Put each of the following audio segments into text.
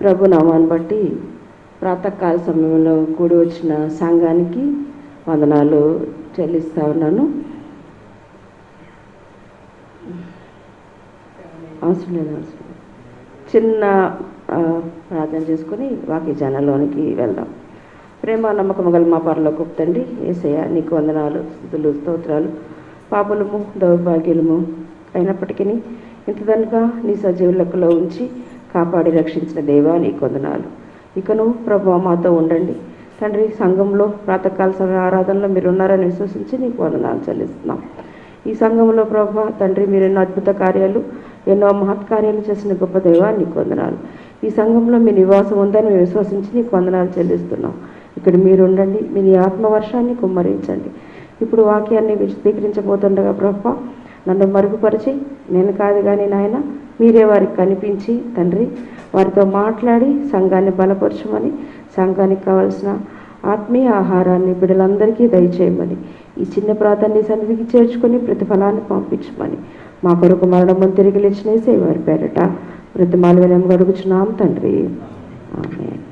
ప్రభు నామాన్ని బట్టి ప్రాతకాల సమయంలో కూడి వచ్చిన సంఘానికి వందనాలు చెల్లిస్తా ఉన్నాను. అవసరం లేదు. చిన్న ప్రార్థన చేసుకొని వాక్య జనంలోనికి వెళ్దాం. ప్రేమ నమ్మకం గల మా పరలోకపు తండ్రి యేసయ్య, నీకు వందనాలు, స్తుతులు, స్తోత్రాలు. పాపలము దౌర్భాగ్యులము అయినప్పటికీ ఇంతదనుక నీ సజీవ లెక్కలో ఉంచి కాపాడి రక్షించిన దేవా నీకు వందనాలు. ఇకను ప్రభు మాతో ఉండండి తండ్రి. సంఘంలో ప్రాతకాల సమయ ఆరాధనలో మీరు ఉన్నారని విశ్వసించి నీకు వందనాలు చెల్లిస్తున్నాం. ఈ సంఘంలో ప్రభు తండ్రి మీరు ఎన్నో అద్భుత కార్యాలు, ఎన్నో మహత్కార్యాలు చేసిన గొప్ప దేవా నీకు వందనాలు. ఈ సంఘంలో మీ నివాసం ఉందని మేము విశ్వసించి నీకు వందనాలు చెల్లిస్తున్నాం. ఇక్కడ మీరు ఉండండి, మీ ఆత్మవర్షాన్ని కుమ్మరించండి. ఇప్పుడు వాక్యాన్ని విశదీకరించబోతుండగా ప్రభు నన్ను మరుగుపరిచి, నేను కాదు కానీ నాయన మీరే వారికి కనిపించి తండ్రి వారితో మాట్లాడి సంఘాన్ని బలపరచమని, సంఘానికి కావాల్సిన ఆత్మీయ ఆహారాన్ని బిడ్డలందరికీ దయచేయమని, ఈ చిన్న ప్రార్థనని సన్నిధికి చేర్చుకొని ప్రతిఫలాన్ని పంపించమని, మా కొరకు మరణం తిరిగి లేచినేసే వారి పేరట ప్రతిమాలు వినయం గడుగుచున్నాం తండ్రి. ఆమేన్.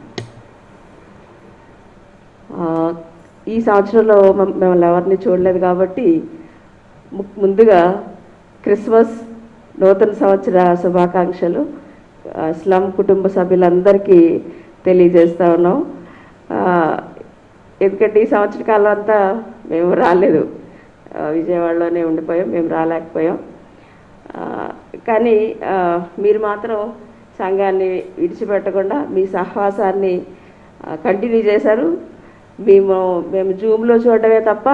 ఈ సంవత్సరంలో మిమ్మల్ని ఎవరిని చూడలేదు కాబట్టి ముందుగా క్రిస్మస్ నూతన సంవత్సర శుభాకాంక్షలు ఇస్లాం కుటుంబ సభ్యులందరికీ తెలియజేస్తూ ఉన్నాం. ఎందుకంటే ఈ సంవత్సర కాలం అంతా మేము రాలేదు, విజయవాడలోనే ఉండిపోయాం, మేము రాలేకపోయాం. కానీ మీరు మాత్రం సంఘాన్ని విడిచిపెట్టకుండా మీ సహవాసాన్ని కంటిన్యూ చేశారు. మేము జూమ్లో చూడడమే తప్ప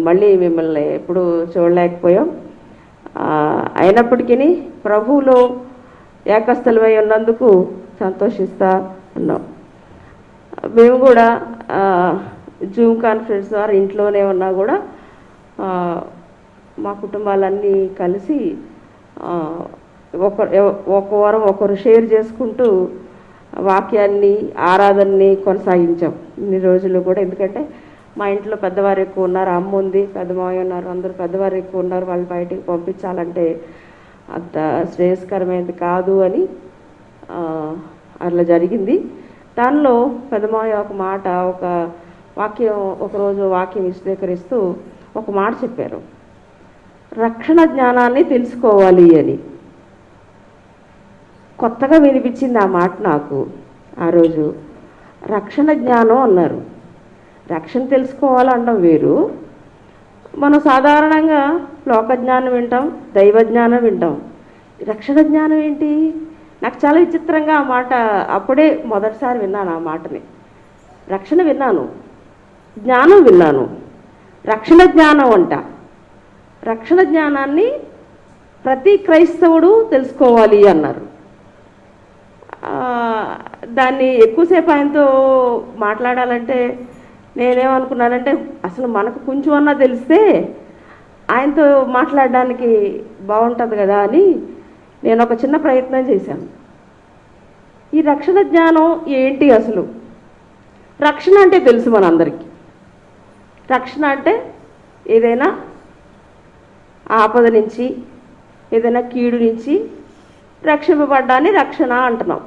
మళ్ళీ మిమ్మల్ని ఎప్పుడు చూడలేకపోయాం. అయినప్పటికీ ప్రభువులో ఏకస్థలమై ఉన్నందుకు సంతోషిస్తూ ఉన్నాం. మేము కూడా జూమ్ కాన్ఫరెన్స్ ద్వారా ఇంట్లోనే ఉన్నా కూడా మా కుటుంబాలన్నీ కలిసి ఒక వారం ఒకరు షేర్ చేసుకుంటూ వాక్యాన్ని, ఆరాధనని కొనసాగించాం ఇన్ని రోజులు కూడా. ఎందుకంటే మా ఇంట్లో పెద్దవారు ఎక్కువ ఉన్నారు, అమ్మ ఉంది, పెద్ద మావయ్య ఉన్నారు, అందరూ పెద్దవారు ఎక్కువ ఉన్నారు. వాళ్ళు బయటికి పంపించాలంటే అంత శ్రేయస్కరమైనది కాదు అని అట్లా జరిగింది. దానిలో పెద్ద మావయ్య ఒక మాట, ఒక వాక్యం, ఒకరోజు వాక్యం విశదీకరిస్తూ ఒక మాట చెప్పారు, రక్షణ జ్ఞానాన్ని తెలుసుకోవాలి అని. కొత్తగా వినిపించింది ఆ మాట నాకు. ఆ రోజు రక్షణ జ్ఞానం అన్నారు. రక్షణ తెలుసుకోవాలనడం వేరు. మనం సాధారణంగా లోకజ్ఞానం వింటాం, దైవజ్ఞానం వింటాం. రక్షణ జ్ఞానం ఏంటి? నాకు చాలా విచిత్రంగా ఆ మాట అప్పుడే మొదటిసారి విన్నాను. ఆ మాటని రక్షణ విన్నాను, జ్ఞానం విన్నాను, రక్షణ జ్ఞానం అంట. రక్షణ జ్ఞానాన్ని ప్రతి క్రైస్తవుడు తెలుసుకోవాలి అన్నారు. దాన్ని ఎక్కువసేపు ఆయనతో మాట్లాడాలంటే నేనేమనుకున్నానంటే, అసలు మనకు కొంచెం అన్నా తెలిస్తే ఆయనతో మాట్లాడడానికి బాగుంటుంది కదా అని నేను ఒక చిన్న ప్రయత్నం చేశాను. ఈ రక్షణ జ్ఞానం ఏంటి అసలు? రక్షణ అంటే తెలుసు మనందరికీ. రక్షణ అంటే ఏదైనా ఆపద నుంచి, ఏదైనా కీడు నుంచి రక్షింపబడ్డాన్ని రక్షణ అంటున్నాం.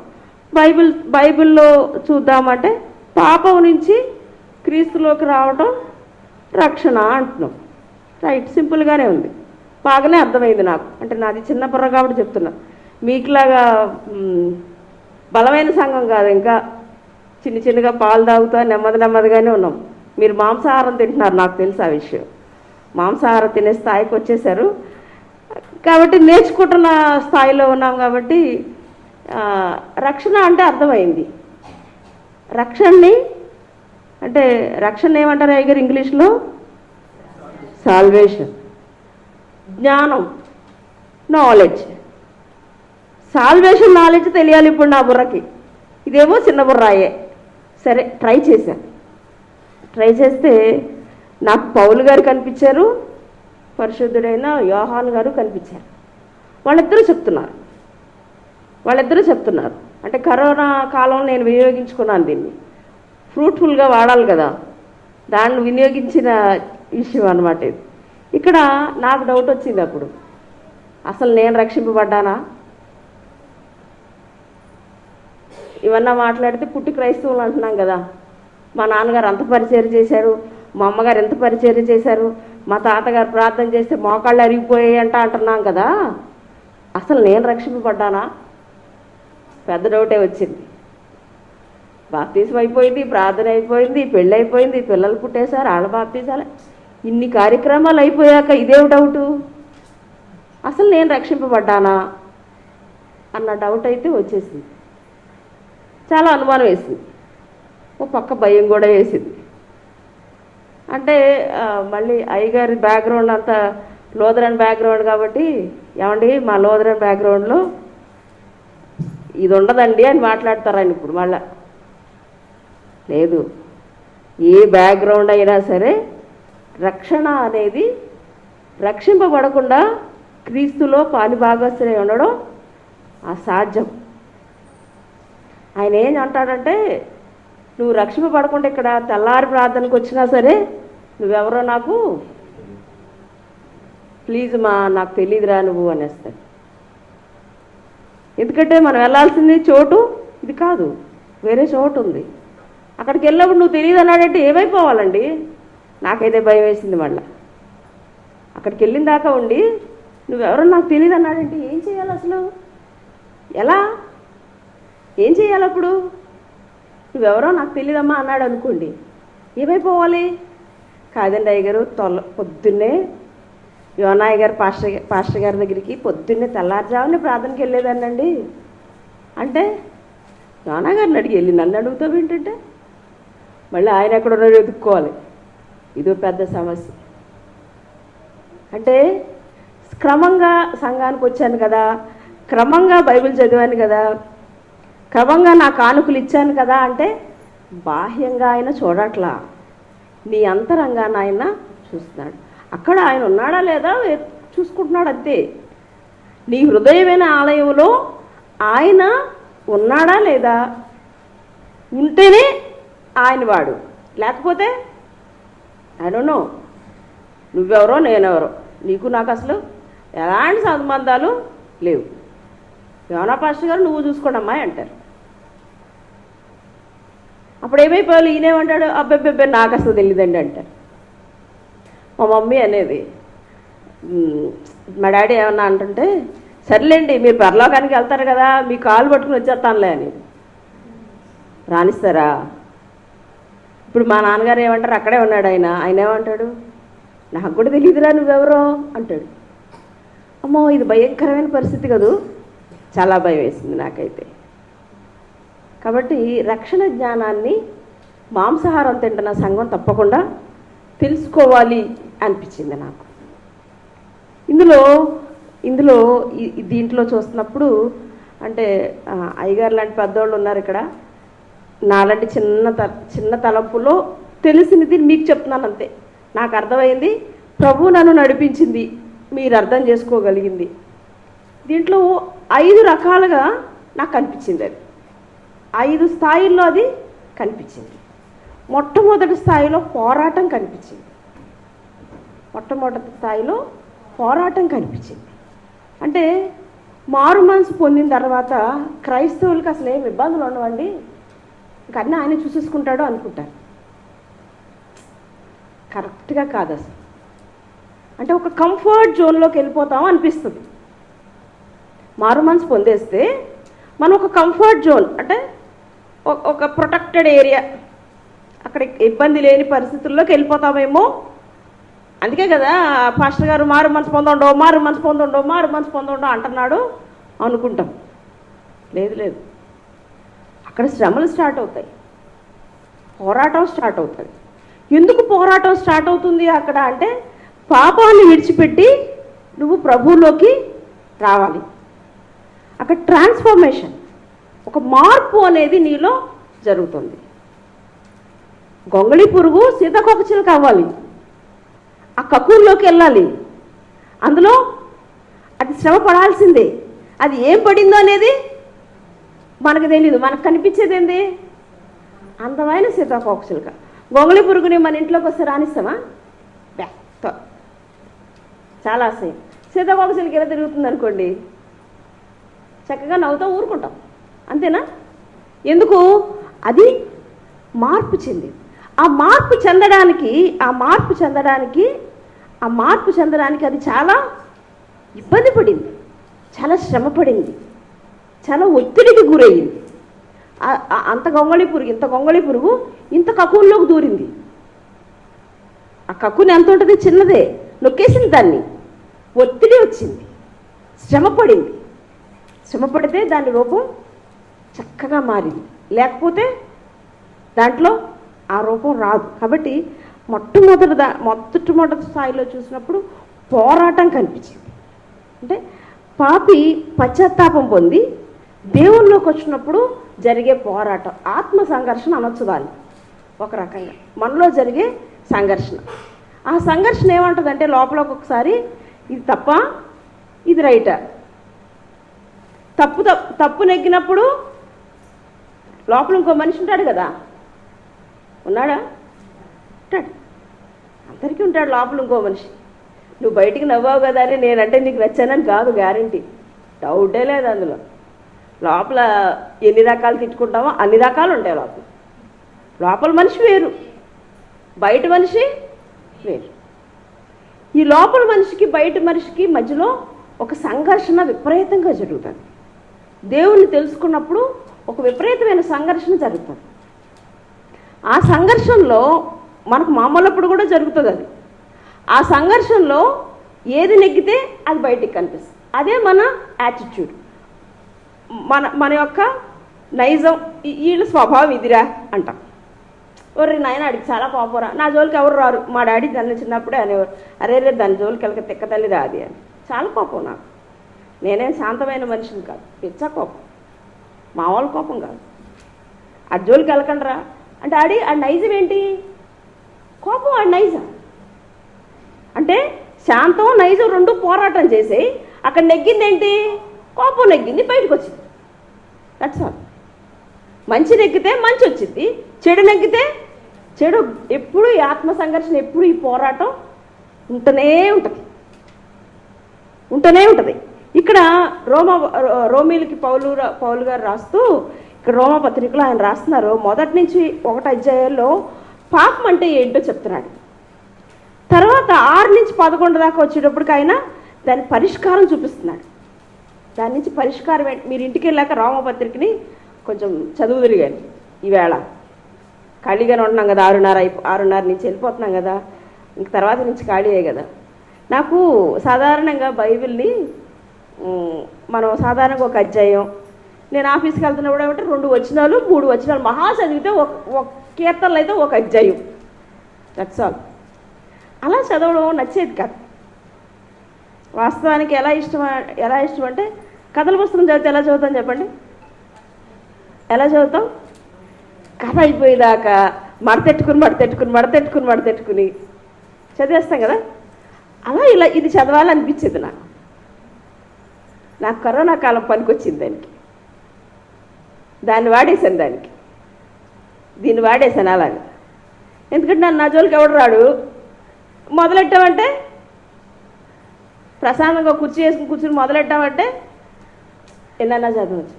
బైబిల్లో చూద్దామంటే పాపం నుంచి క్రీస్తులోకి రావటం రక్షణ అంటున్నాం. రైట్, సింపుల్గానే ఉంది, బాగానే అర్థమైంది నాకు. అంటే నాది చిన్న బుర్ర కాబట్టి చెప్తున్నా. మీకులాగా బలమైన సంఘం కాదు, ఇంకా చిన్నగా పాలు తాగుతా నెమ్మదిగానే ఉన్నాం. మీరు మాంసాహారం తింటున్నారు, నాకు తెలుసు ఆ విషయం. మాంసాహారం తినే స్థాయికి వచ్చేసారు కాబట్టి నేర్చుకుంటున్న స్థాయిలో ఉన్నాం కాబట్టి రక్షణ అంటే అర్థమైంది. రక్షణని అంటే రక్షణ ఏమంటారు అయ్యగారు ఇంగ్లీష్లో? సాల్వేషన్. జ్ఞానం, నాలెడ్జ్. సాల్వేషన్, నాలెడ్జ్ తెలియాలి ఇప్పుడు నా బుర్రకి. ఇదేమో చిన్న బుర్రాయే. సరే, ట్రై చేస్తే నాకు పౌలు గారు కనిపించారు, పరిశుద్ధుడైన యోహాను గారు కనిపించారు. వాళ్ళిద్దరూ చెప్తున్నారు. అంటే కరోనా కాలంలో నేను వినియోగించుకున్నాను దీన్ని. ఫ్రూట్ఫుల్గా వాడాలి కదా, దాన్ని వినియోగించిన విషయం అన్నమాట ఇది. ఇక్కడ నాకు డౌట్ వచ్చింది అప్పుడు, అసలు నేను రక్షింపబడ్డానా? ఇవన్నా మాట్లాడితే పుట్టి క్రైస్తవులు అంటున్నాం కదా. మా నాన్నగారు అంత పరిచర్య చేశారు, మా అమ్మగారు ఎంత పరిచర్య చేశారు, మా తాతగారు ప్రార్థన చేస్తే మోకాళ్ళు అరిగిపోయాయి అంటున్నాం కదా. అసలు నేను రక్షింపబడ్డానా? పెద్ద డౌటే వచ్చింది. బాప్తీసం అయిపోయింది, ప్రార్థన అయిపోయింది, పెళ్ళి అయిపోయింది, పిల్లలు పుట్టేశారు, వాళ్ళ బాప్తీసాలే, ఇన్ని కార్యక్రమాలు అయిపోయాక ఇదేం డౌటు? అసలు నేను రక్షింపబడ్డానా అన్న డౌట్ అయితే వచ్చేసింది. చాలా అనుమానం వేసింది, ఓ పక్క భయం కూడా వేసింది. అంటే మళ్ళీ అయ్యగారి బ్యాక్గ్రౌండ్ అంతా లోదరన్ బ్యాక్గ్రౌండ్ కాబట్టి, ఏమండి మా లోదరన్ బ్యాక్గ్రౌండ్లో ఇది ఉండదండి అని మాట్లాడతారు ఆయన. ఇప్పుడు మళ్ళా లేదు, ఏ బ్యాక్గ్రౌండ్ అయినా సరే రక్షణ అనేది రక్షింపబడకుండా క్రీస్తులో పాలిభాగస్తులై ఉండడం అసాధ్యం. ఆయన ఏం అంటాడంటే, నువ్వు రక్షింపబడకుండా ఇక్కడ తెల్లారి ప్రార్థనకు వచ్చినా సరే నువ్వెవరో నాకు ప్లీజ్ నాకు తెలియదురా నువ్వు అనేస్తాడు. ఎందుకంటే మనం వెళ్ళాల్సింది చోటు ఇది కాదు, వేరే చోటు ఉంది. అక్కడికి వెళ్ళినప్పుడు నువ్వు తెలియదు అన్నాడంటే ఏమైపోవాలండి? నాకైతే భయం వేసింది. మళ్ళీ అక్కడికి వెళ్ళిన దాకా ఉండి నువ్వెవరో నాకు తెలియదు అన్నాడంటే ఏం చేయాలి అసలు? ఎలా ఏం చేయాలి అప్పుడు? నువ్వెవరో నాకు తెలియదమ్మా అన్నాడు అనుకోండి, ఏమైపోవాలి? కాదండి అయ్యగారు, పొద్దున్నే యోనాయ్య గారు పాస్టర్ గారి దగ్గరికి పొద్దున్నే తెల్లారుజామునే ప్రార్థనకి వెళ్ళేదాన్నండి అంటే, యోనా గారిని అడిగి వెళ్ళి నన్ను అడుగుతావు ఏంటంటే, మళ్ళీ ఆయన ఎక్కడున్నా వెతుక్కోవాలి. ఇదో పెద్ద సమస్య. అంటే క్రమంగా సంఘానికి వచ్చాను కదా, క్రమంగా బైబిల్ చదివాను కదా, క్రమంగా నా కానుకలు ఇచ్చాను కదా అంటే బాహ్యంగా ఆయన చూడట్లా, నీ అంతరంగాన్ని ఆయన చూస్తున్నాడు. అక్కడ ఆయన ఉన్నాడా లేదా చూసుకుంటున్నాడు అంతే. నీ హృదయమైన ఆలయంలో ఆయన ఉన్నాడా లేదా? ఉంటేనే ఆయన వాడు, లేకపోతే ఐ డోంట్ నో. నువ్వెవరో నేనెవరో, నీకు నాకు అసలు ఎలాంటి సంబంధాలు లేవు. యోనా పాస్టర్ గారు నువ్వు చూసుకోండి అమ్మాయి అంటారు. అప్పుడు ఏమైపోవాలి? ఈయనేమంటాడు, అబ్బాయి నాకు అసలు తెలియదండి అంటారు. మా మమ్మీ అనేది, మా డాడీ ఏమన్నా అంటుంటే, సర్లేండి మీరు పరలోకానికి వెళ్తారు కదా, మీ కాలు పట్టుకుని వచ్చేస్తానులే అని. రాణిస్తారా? ఇప్పుడు మా నాన్నగారు ఏమంటారు, అక్కడే ఉన్నాడు ఆయన ఏమంటాడు, నాకు కూడా తెలియదురా నువ్వెవరో అంటాడు. అమ్మో, ఇది భయంకరమైన పరిస్థితి కదూ. చాలా భయం వేసింది నాకైతే. కాబట్టి రక్షణ జ్ఞానాన్ని మాంసాహారం తింటున్న సంఘం తప్పకుండా తెలుసుకోవాలి అనిపించింది నాకు. ఇందులో దీంట్లో చూస్తున్నప్పుడు అంటే అయ్యగారు లాంటి పెద్దవాళ్ళు ఉన్నారు ఇక్కడ, నాలాంటి చిన్న తలంపులో తెలిసినది మీకు చెప్తున్నాను అంతే. నాకు అర్థమైంది, ప్రభు నన్ను నడిపించింది, మీరు అర్థం చేసుకోగలిగింది. దీంట్లో 5 రకాలుగా నాకు కనిపించింది. అది 5 స్థాయిల్లో అది కనిపించింది. మొట్టమొదటి స్థాయిలో పోరాటం కనిపించింది. మొట్టమొదటి స్థాయిలో పోరాటం కనిపించింది. అంటే మారు మనసు పొందిన తర్వాత క్రైస్తవులకు అసలు ఏం ఇబ్బందులు ఉండవండి, ఇంకన్నీ ఆయన చూసేసుకుంటాడు అనుకుంటారు. కరెక్ట్గా కాదు అసలు. అంటే ఒక కంఫర్ట్ జోన్లోకి వెళ్ళిపోతాం అనిపిస్తుంది. మారు మనసు పొందేస్తే మనం ఒక కంఫర్ట్ జోన్, అంటే ఒక ప్రొటెక్టెడ్ ఏరియా, అక్కడ ఇబ్బంది లేని పరిస్థితుల్లోకి వెళ్ళిపోతామేమో. అందుకే కదా పాస్టర్ గారు మారు మనసు పొందండో అంటున్నాడు అనుకుంటాం. లేదు, అక్కడ శ్రమలు స్టార్ట్ అవుతాయి, పోరాటం స్టార్ట్ అవుతుంది. ఎందుకు పోరాటం స్టార్ట్ అవుతుంది అక్కడ అంటే, పాపాన్ని విడిచిపెట్టి నువ్వు ప్రభువులోకి రావాలి. అక్కడ ట్రాన్స్ఫర్మేషన్, ఒక మార్పు అనేది నీలో జరుగుతుంది. గొంగళి పురుగు సీతాకోకచిలుక అవ్వాలి, ఆ కకూర్లోకి వెళ్ళాలి. అందులో అది శ్రమ పడాల్సిందే. అది ఏం పడిందో అనేది మనకు తెలియదు. మనకు కనిపించేది ఏంది? అందమైన సీతాకోకచిలుక. గొంగళి పురుగుని మన ఇంట్లోకి వస్తే రానిస్తామా? చాలా అసహ్యం. సీతాకోకచిలుక ఎలా తిరుగుతుంది అనుకోండి, చక్కగా నవ్వుతూ ఊరుకుంటాం, అంతేనా? ఎందుకు? అది మార్పు చెందింది. ఆ మార్పు చెందడానికి అది చాలా ఇబ్బంది పడింది, చాలా శ్రమ పడింది, చాలా ఒత్తిడికి గురయ్యింది. ఇంత గొంగళి పురుగు ఇంత కక్కులోకి దూరింది. ఆ కక్కుని ఎంత ఉంటుంది? చిన్నదే, నొక్కేసింది దాన్ని. ఒత్తిడి వచ్చింది, శ్రమ పడితే దాని రూపం చక్కగా మారింది. లేకపోతే దాంట్లో ఆ రూపం రాదు. కాబట్టి మొట్టమొదటి స్థాయిలో చూసినప్పుడు పోరాటం కనిపించింది. అంటే పాపి పశ్చాత్తాపం పొంది దేవుళ్ళలోకి వచ్చినప్పుడు జరిగే పోరాటం, ఆత్మ సంఘర్షణ అనొచ్చు దాన్ని ఒక రకంగా. మనలో జరిగే సంఘర్షణ. ఆ సంఘర్షణ ఏమంటుందంటే లోపల ఒక్కొక్కసారి ఇది తప్ప, ఇది రైటా. తప్పు నెగ్గినప్పుడు లోపల ఇంకో మనిషి ఉంటాడు కదా, ఉన్నాడా? ఉంటాడు, అందరికీ ఉంటాడు లోపల ఇంకో మనిషి. నువ్వు బయటికి నవ్వావు కదా అని నేనంటే నీకు నచ్చానని కాదు, గ్యారంటీ, డౌటే లేదు అందులో. లోపల ఎన్ని రకాలు తిట్టుకుంటామో అన్ని రకాలు ఉంటాయి లోపల మనిషి వేరు, బయట మనిషి వేరు. ఈ లోపల మనిషికి బయట మనిషికి మధ్యలో ఒక సంఘర్షణ విపరీతంగా జరుగుతుంది. దేవుణ్ణి తెలుసుకున్నప్పుడు ఒక విపరీతమైన సంఘర్షణ జరుగుతుంది. ఆ సంఘర్షణలో మనకు మామూలప్పుడు కూడా జరుగుతుంది అది. ఆ సంఘర్షణలో ఏది నెగ్గితే అది బయటికి కనిపిస్తుంది. అదే మన యాటిట్యూడ్, మన యొక్క నైజం. వీళ్ళ స్వభావం ఇదిరా అంటాం. ఒర్రి నాయన అడిగి చాలా పాపరా, నా జోలికి ఎవరు రారు. మా డాడీ దాన్ని చిన్నప్పుడే అనేవారు, అరే రే దాని జోలికి వెళ్ళక తిక్క తల్లి రాది అని. చాలా కోపం నాకు. నేనేం శాంతమైన మనిషిని కాదు, పిచ్చ కోపం, మామూలు కోపం కాదు. ఆ జోలికి వెళ్ళకండి రా అంటే ఆ నైజం ఏంటి? కోపం. ఆ నైజం అంటే శాంతం నైజం రెండు పోరాటం చేసేయి. అక్కడ నెగ్గింది ఏంటి? కోపం నెగ్గింది, బయటకు వచ్చింది. That's all. మంచి నెగ్గితే మంచి వచ్చింది, చెడు నెగ్గితే చెడు. ఎప్పుడు ఈ ఆత్మ సంఘర్షణ, ఎప్పుడు ఈ పోరాటం ఉంటూనే ఉంటుంది. ఇక్కడ రోమీలకి పౌలు గారు రాస్తూ, ఇక్కడ రోమా పత్రికలో ఆయన రాస్తున్నారు. మొదటి నుంచి 1 అధ్యాయంలో పాపం అంటే ఏంటో చెప్తున్నాడు. తర్వాత 6 నుంచి 11 దాకా వచ్చేటప్పటికి ఆయన దాని పరిష్కారం చూపిస్తున్నాడు. దాని నుంచి పరిష్కారం ఏంటి? మీరు ఇంటికి వెళ్ళాక రోమపత్రికని కొంచెం చదువుదురు కానీ, ఈవేళ ఖాళీగానే ఉంటున్నాం కదా, 6:30 నుంచి వెళ్ళిపోతున్నాం కదా, ఇంక తర్వాత నుంచి ఖాళీయే కదా. నాకు సాధారణంగా బైబిల్ని మనం సాధారణంగా ఒక అధ్యాయం, నేను ఆఫీస్కి వెళ్తున్నప్పుడు ఏమంటే 2 వచనాలు 3 వచనాలు మహా చదివితే ఒక కీర్తనలు అయితే ఒక అధ్యాయం. That's all. అలా చదవడం నచ్చేది కాదు. వాస్తవానికి ఎలా ఇష్టం అంటే, కథల పుస్తకం చదివితే ఎలా చదువుతాం చెప్పండి? ఎలా చదువుతాం? కథ అయిపోయేదాకా మడతెట్టుకుని చదివేస్తాం కదా. అలా ఇది చదవాలనిపించేది నాకు కరోనా కాలం పనికొచ్చింది. దాన్ని వాడేశాను, దీన్ని వాడేశాను అలాగే. ఎందుకంటే నా జోలికి ఎవడు రాడు. మొదలెట్టామంటే ప్రశాంతంగా కూర్చుని మొదలెట్టామంటే ఎన్నన్నా చదవచ్చు.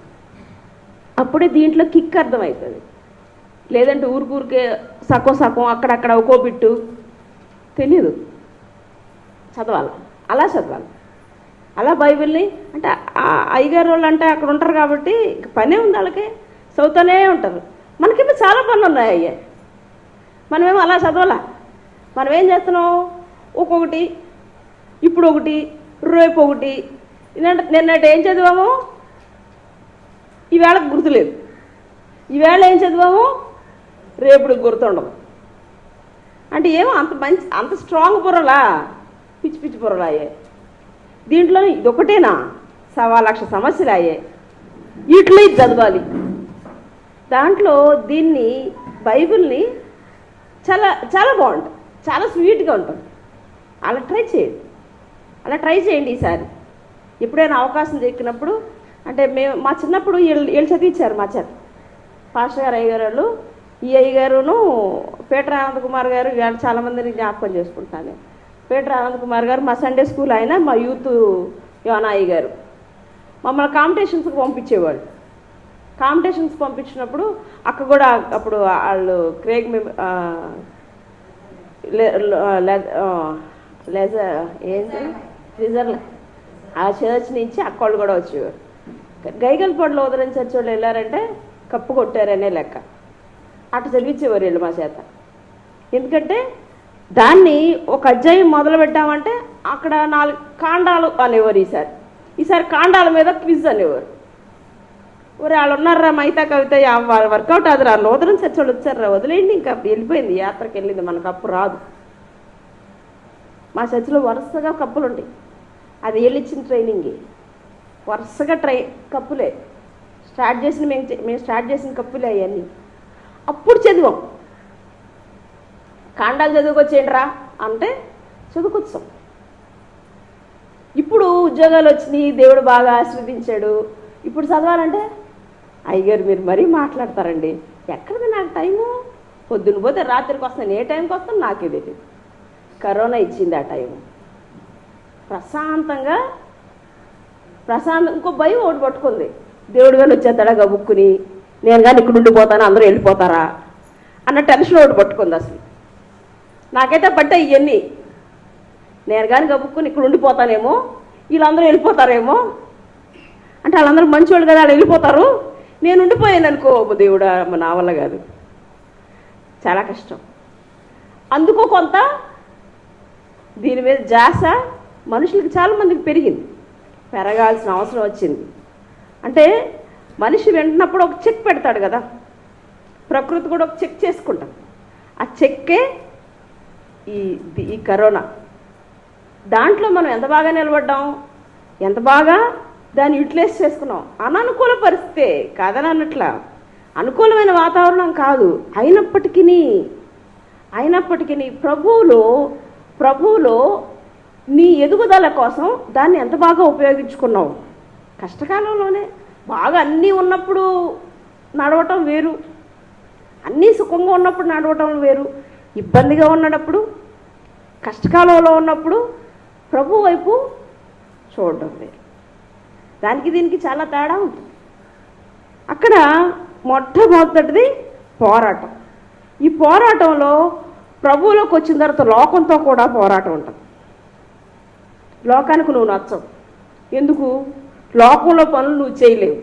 అప్పుడే దీంట్లో కిక్ అర్థమవుతుంది. లేదంటే ఊరికే సగం అక్కడక్కడ ఒక్కో బిట్టు తెలియదు. చదవాలి. అలా బైబిల్ని అంటే అయ్యగారు వాళ్ళు అంటే అక్కడ ఉంటారు కాబట్టి పనే ఉంది వాళ్ళకి, చదువుతూనే ఉంటారు. మనకేమో చాలా పనులు ఉన్నాయి అయ్యా. మనమేమో అలా చదవాలా. మనం ఏం చేస్తున్నాం? ఒక్కొక్కటి, ఇప్పుడు ఒకటి, రేపు ఒకటి. నిన్నటి ఏం చదివామో ఈవేళకు గుర్తులేదు, ఈవేళ ఏం చదివామో రేపుడికి గుర్తుండదు. అంటే ఏమో అంత స్ట్రాంగ్ బుర్రలా, పిచ్చి బుర్రలా అయ్యాయి. దీంట్లో ఇదొకటేనా 1,00,000 సమస్యలు అయ్యాయి. వీటిలో ఇది చదవాలి. దాంట్లో దీన్ని బైబిల్ని చాలా చాలా బాగుంటుంది, చాలా స్వీట్గా ఉంటుంది. అలా ట్రై చేయండి ఈసారి. ఎప్పుడైనా అవకాశం దొరికినప్పుడు. అంటే మా చిన్నప్పుడు వీళ్ళు చదివించారు మా చేత. పాస్టర్ గారు, అయ్యగారు వాళ్ళు. ఈ అయ్యగారును పీటర్ ఆనంద్ కుమార్ గారు, వీళ్ళు చాలామందిని జ్ఞాపకం చేసుకుంటాను. పీటర్ ఆనంద్ కుమార్ గారు మా సండే స్కూల్ ఆయన, మా యూత్ యోనా అయ్య గారు మమ్మల్ని కాంపిటీషన్స్కి పంపించేవాళ్ళు. కాంపిటీషన్స్ పంపించినప్పుడు అక్క కూడా అప్పుడు వాళ్ళు క్రేగ్ ఏంటి రిజర్వ్ ఆ చర్చ్ నుంచి అక్కళ్ళు కూడా వచ్చేవారు. గైగల్పాడులో ఉదయం చర్చ్ వాళ్ళు వెళ్ళారంటే కప్పు కొట్టారనే లెక్క. అటు చదివించేవారు వీళ్ళు మా చేత. ఎందుకంటే దాన్ని ఒక అధ్యాయం మొదలు పెట్టామంటే అక్కడ 4 కాండాలు అనేవారు. ఈసారి కాండాల మీద క్విజ్ అనేవారు. వాళ్ళు ఉన్నారా మైతా కవిత వర్కౌట్ అది రా నూతన చర్చ వాళ్ళు వచ్చారా వదిలేయండి, ఇంకా వెళ్ళిపోయింది, యాత్రకు వెళ్ళింది, మనకు అప్పు రాదు. మా చర్చిలో వరుసగా కప్పులు ఉంటాయి. అది వీళ్ళు ఇచ్చిన ట్రైనింగ్, వరుసగా కప్పులే స్టార్ట్ చేసిన మేము స్టార్ట్ చేసిన కప్పులే అవన్నీ. అప్పుడు చదివాం. కాండాలు చదువుకొచ్చేయండి రా అంటే చదువుకొచ్చాం. ఇప్పుడు ఉద్యోగాలు వచ్చినాయి, దేవుడు బాగా ఆశీర్వదించాడు. ఇప్పుడు చదవాలంటే అయ్యగారు మీరు మరీ మాట్లాడతారండి. ఎక్కడిది నాకు టైము? పొద్దున్న పోతే రాత్రికి వస్తాను, ఏ టైంకి వస్తాను నాకే తెలియదు. కరోనా ఇచ్చింది ఆ టైము. ప్రశాంతంగా ఇంకో భయం ఒకటి పట్టుకుంది. దేవుడు కానీ వచ్చేస్తాడా గబుక్కుని, నేను కానీ ఇక్కడ ఉండిపోతాను అందరూ వెళ్ళిపోతారా అన్న టెన్షన్ ఒకటి పట్టుకుంది. అసలు నాకైతే పట్టాయి ఇవన్నీ. నేను కానీ గబుక్కుని ఇక్కడ ఉండిపోతానేమో, వీళ్ళందరూ వెళ్ళిపోతారేమో, అంటే వాళ్ళందరూ మంచివాళ్ళు కదా వాళ్ళు వెళ్ళిపోతారు, నేను ఉండిపోయాను అనుకో దేవుడా నా వల్ల కాదు, చాలా కష్టం. అందుకో కొంత దీని మీద జాస మనుషులకి చాలామందికి పెరగాల్సిన అవసరం వచ్చింది. అంటే మనిషి వెంటనప్పుడు ఒక చెక్ పెడతాడు కదా, ప్రకృతి కూడా ఒక చెక్ చేసుకుంటాం. ఆ చెక్కే ఈ కరోనా. దాంట్లో మనం ఎంత బాగా నిలబడ్డాం, ఎంత బాగా దాన్ని యూటిలైజ్ చేసుకున్నాం. అననుకూల పరిస్థితే కాదని అన్నట్లా, అనుకూలమైన వాతావరణం కాదు. అయినప్పటికీ ప్రభువులో నీ ఎదుగుదల కోసం దాన్ని ఎంత బాగా ఉపయోగించుకున్నావు. కష్టకాలంలోనే బాగా అన్నీ ఉన్నప్పుడు నడవటం వేరు, అన్నీ సుఖంగా ఉన్నప్పుడు నడవటం వేరు, ఇబ్బందిగా ఉన్నప్పుడు కష్టకాలంలో ఉన్నప్పుడు ప్రభు వైపు చూడడం వేరు. దానికి దీనికి చాలా తేడా ఉంటుంది. అక్కడ మొట్టమొదటిది పోరాటం. ఈ పోరాటంలో ప్రభువులోకి వచ్చిన తర్వాత లోకంతో కూడా పోరాటం ఉంటుంది. లోకానికి నువ్వు నచ్చవు. ఎందుకు? లోకంలో పనులు నువ్వు చేయలేవు.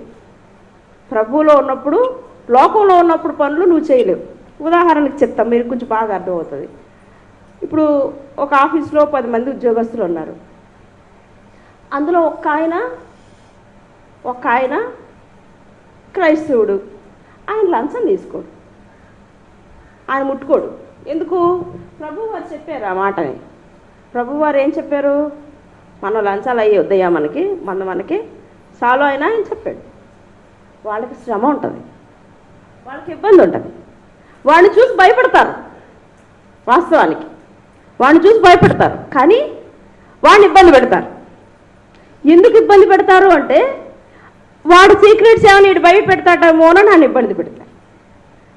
ప్రభువులో ఉన్నప్పుడు లోకంలో ఉన్నప్పుడు పనులు నువ్వు చేయలేవు. ఉదాహరణకి చెప్తాం, మీరు కొంచెం బాగా అర్థమవుతుంది. ఇప్పుడు ఒక ఆఫీస్లో 10 మంది ఉద్యోగస్తులు ఉన్నారు. అందులో ఒక ఆయన క్రైస్తవుడు. ఆయన లంచం తీసుకోడు, ఆయన ముట్టుకోడు. ఎందుకు? ప్రభువారు చెప్పారు ఆ మాటని. ప్రభువారు ఏం చెప్పారు? మనం లంచాలు అయ్యి వద్దయ్యా మనకి చాలు అయినా ఆయన చెప్పాడు. వాళ్ళకి శ్రమ ఉంటుంది, వాళ్ళకి ఇబ్బంది ఉంటుంది, వాడిని చూసి భయపడతారు. వాస్తవానికి వాడిని చూసి భయపడతారు, కానీ వాడిని ఇబ్బంది పెడతారు. ఎందుకు ఇబ్బంది పెడతారు అంటే వాడు సీక్రెట్స్ ఏమైనా ఇటు బయట పెడతాడేమో అని నన్ను ఇబ్బంది పెడతారు.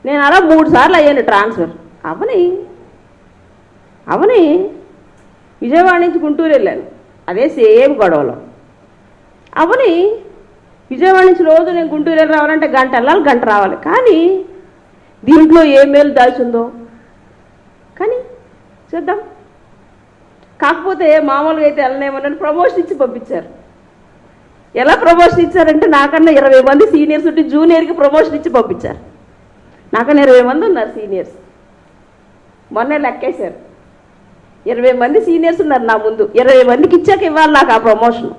నేను అలా 3 సార్లు అయ్యాను ట్రాన్స్ఫర్. అవని విజయవాడ నుంచి గుంటూరు వెళ్ళాను, అదే సేమ్ గొడవలో. అవని విజయవాడ నుంచి రోజు నేను గుంటూరు వెళ్ళి రావాలంటే గంట వెళ్ళాలి, గంట రావాలి. కానీ దీంట్లో ఏ మేలు దాల్చిందో కానీ చూద్దాం. కాకపోతే మామూలుగా అయితే వెళ్ళనేమోనని ప్రమోషన్ ఇచ్చి పంపించారు. ఎలా ప్రమోషన్ ఇచ్చారంటే నాకన్నా 20 మంది సీనియర్స్ ఉంటే జూనియర్కి ప్రమోషన్ ఇచ్చి పంపించారు. నాకన్నా 20 మంది ఉన్నారు సీనియర్స్. మొన్నే లెక్కేశారు, 20 మంది సీనియర్స్ ఉన్నారు నా ముందు. 20 మందికి ఇచ్చాక ఇవ్వాలి నాకు ఆ ప్రమోషన్.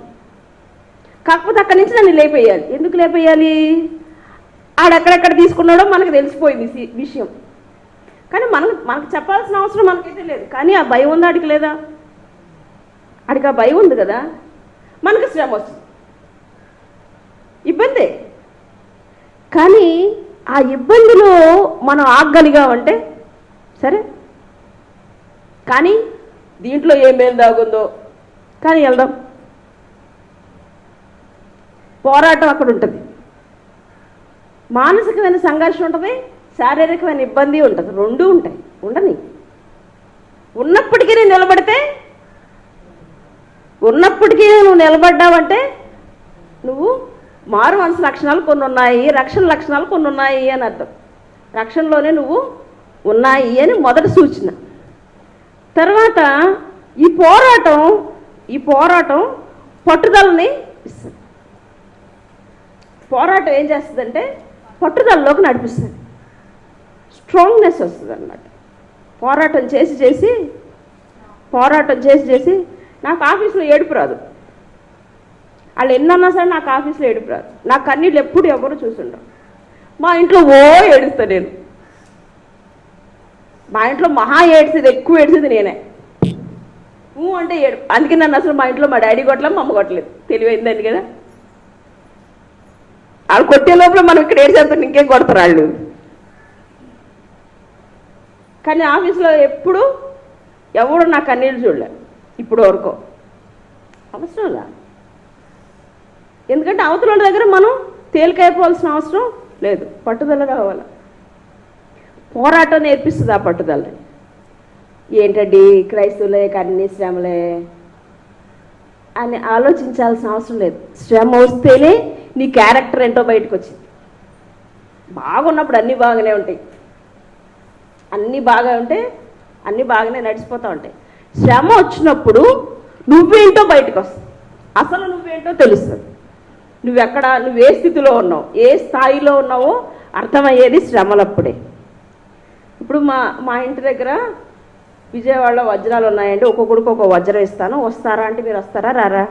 కాకపోతే అక్కడి నుంచి నన్ను లేపేయాలి. ఎందుకు లేపేయాలి? ఆడెక్కడెక్కడ తీసుకున్నాడో మనకు తెలిసిపోయింది విషయం. కానీ మనకు చెప్పాల్సిన అవసరం మనకైతే లేదు. కానీ ఆ భయం ఉంది ఆడికి లేదా? ఆడికి ఆ భయం ఉంది కదా, మనకు శ్రమ వస్తుంది, ఇబ్బందే. కానీ ఆ ఇబ్బందిలో మనం ఆగగలిగామంటే సరే. కానీ దీంట్లో ఏం మేలు దాగుందో కానీ వెళ్దాం. పోరాటం అక్కడ ఉంటుంది, మానసికమైన సంఘర్షణ ఉంటుంది, శారీరకమైన ఇబ్బంది ఉంటుంది, 2 ఉంటాయి. ఉండని ఉన్నప్పటికీ నువ్వు నిలబడ్డావంటే నువ్వు మారు మనసు లక్షణాలు కొన్ని ఉన్నాయి, రక్షణ లక్షణాలు కొన్ని ఉన్నాయి అని అర్థం. రక్షణలోనే నువ్వు ఉన్నాయి అని మొదటి సూచన. తర్వాత ఈ పోరాటం పట్టుదలని ఇస్తుంది. పోరాటం ఏం చేస్తుందంటే పట్టుదలలోకి నడిపిస్తుంది, స్ట్రాంగ్నెస్ వస్తుంది అన్నమాట. పోరాటం చేసి నాకు ఆఫీస్లో ఏడుపు రాదు. వాళ్ళు ఎన్నన్నా సరే నాకు ఆఫీస్లో ఏడుపు రాదు. నా కన్నీళ్ళు ఎప్పుడు ఎవరు చూసుండరు. మా ఇంట్లో ఏడుస్తా నేను. మా ఇంట్లో ఎక్కువ ఏడ్చేది నేనే. అంటే ఏడు. అందుకే నన్ను అసలు మా ఇంట్లో మా డాడీ కొట్టలేదు, మా అమ్మ కొట్టలేదు. తెలివైందని కదా. వాళ్ళు కొట్టే లోపల మనం ఇక్కడ ఏడ్చేస్తాం, ఇంకేం కొడతారు వాళ్ళు. కానీ ఆఫీస్లో ఎప్పుడు ఎవడు నా కన్నీళ్ళు చూడలే ఇప్పుడు వరకు. అవసరంలా. ఎందుకంటే అవతల దగ్గర మనం తేలికైపోవాల్సిన అవసరం లేదు. పట్టుదల కావాలి. పోరాటం నేర్పిస్తుంది ఆ పట్టుదలని. ఏంటండి క్రైస్తవులే అన్ని శ్రమలే అని ఆలోచించాల్సిన అవసరం లేదు. శ్రమ వస్తేనే నీ క్యారెక్టర్ ఏంటో బయటకు వచ్చింది. బాగున్నప్పుడు అన్నీ బాగానే ఉంటాయి, అన్నీ బాగానే నడిచిపోతూ ఉంటాయి. శ్రమ వచ్చినప్పుడు నువ్వేంటో బయటకు వస్తుంది. అసలు నువ్వేంటో తెలుస్తుంది. నువ్వు ఏ స్థితిలో ఉన్నావు, ఏ స్థాయిలో ఉన్నావో అర్థమయ్యేది శ్రమలప్పుడే. ఇప్పుడు మా ఇంటి దగ్గర విజయవాడలో వజ్రాలు ఉన్నాయండి. ఒక్కొక్కడికి ఒక వజ్రం ఇస్తాను, వస్తారా అంటే మీరు వస్తారా రారా?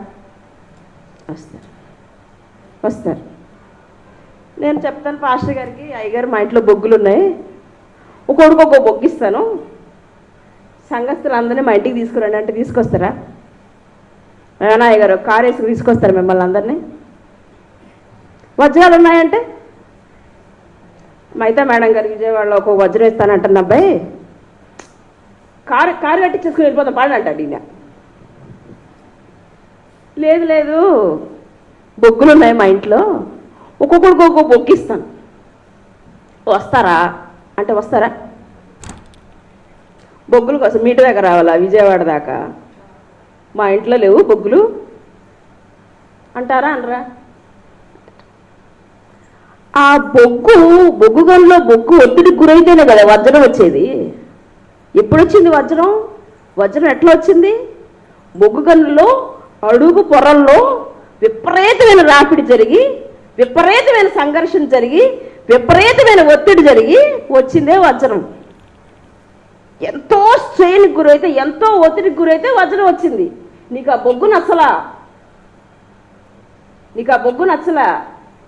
వస్తారు. నేను చెప్తాను పాస్టర్ గారికి, అయ్యగారు మా ఇంట్లో బొగ్గులు ఉన్నాయి, ఒక్కొక్కడికి ఒక బొగ్గు ఇస్తాను, సంఘస్థులందరినీ మా ఇంటికి తీసుకురండి అంటే తీసుకొస్తారా? అయ్యగారు కారు వేసుకు తీసుకొస్తారు మిమ్మల్ని అందరినీ. వజ్రాలు ఉన్నాయంటే మైతా మేడం గారు విజయవాడలో ఒక వజ్రం ఇస్తానంటున్న అబ్బాయి కారు కట్టించేసుకుని వెళ్ళిపోతాం పాడంటాడు ఈయన. లేదు బొగ్గులు ఉన్నాయి మా ఇంట్లో, ఒక్కొక్కడికి ఒక్కొక్క బొగ్గు ఇస్తాను, వస్తారా అంటే వస్తారా? బొగ్గుల కోసం మీటి దాకా రావాలా విజయవాడ దాకా? మా ఇంట్లో లేవు బొగ్గులు అంటారా అనరా? ఆ బొగ్గు గన్లో బొగ్గు ఒత్తిడికి గురైతేనే కదా వజ్రం వచ్చేది. ఎప్పుడు వచ్చింది వజ్రం ఎట్లా వచ్చింది? బొగ్గు గన్నులో అడుగు పొరల్లో విపరీతమైన రాపిడి జరిగి, విపరీతమైన సంఘర్షణ జరిగి, విపరీతమైన ఒత్తిడి జరిగి వచ్చిందే వజ్రం. ఎంతో స్ట్రెయిన్కి గురైతే, ఎంతో ఒత్తిడికి గురైతే వజ్రం వచ్చింది. నీకు ఆ బొగ్గు నచ్చలా,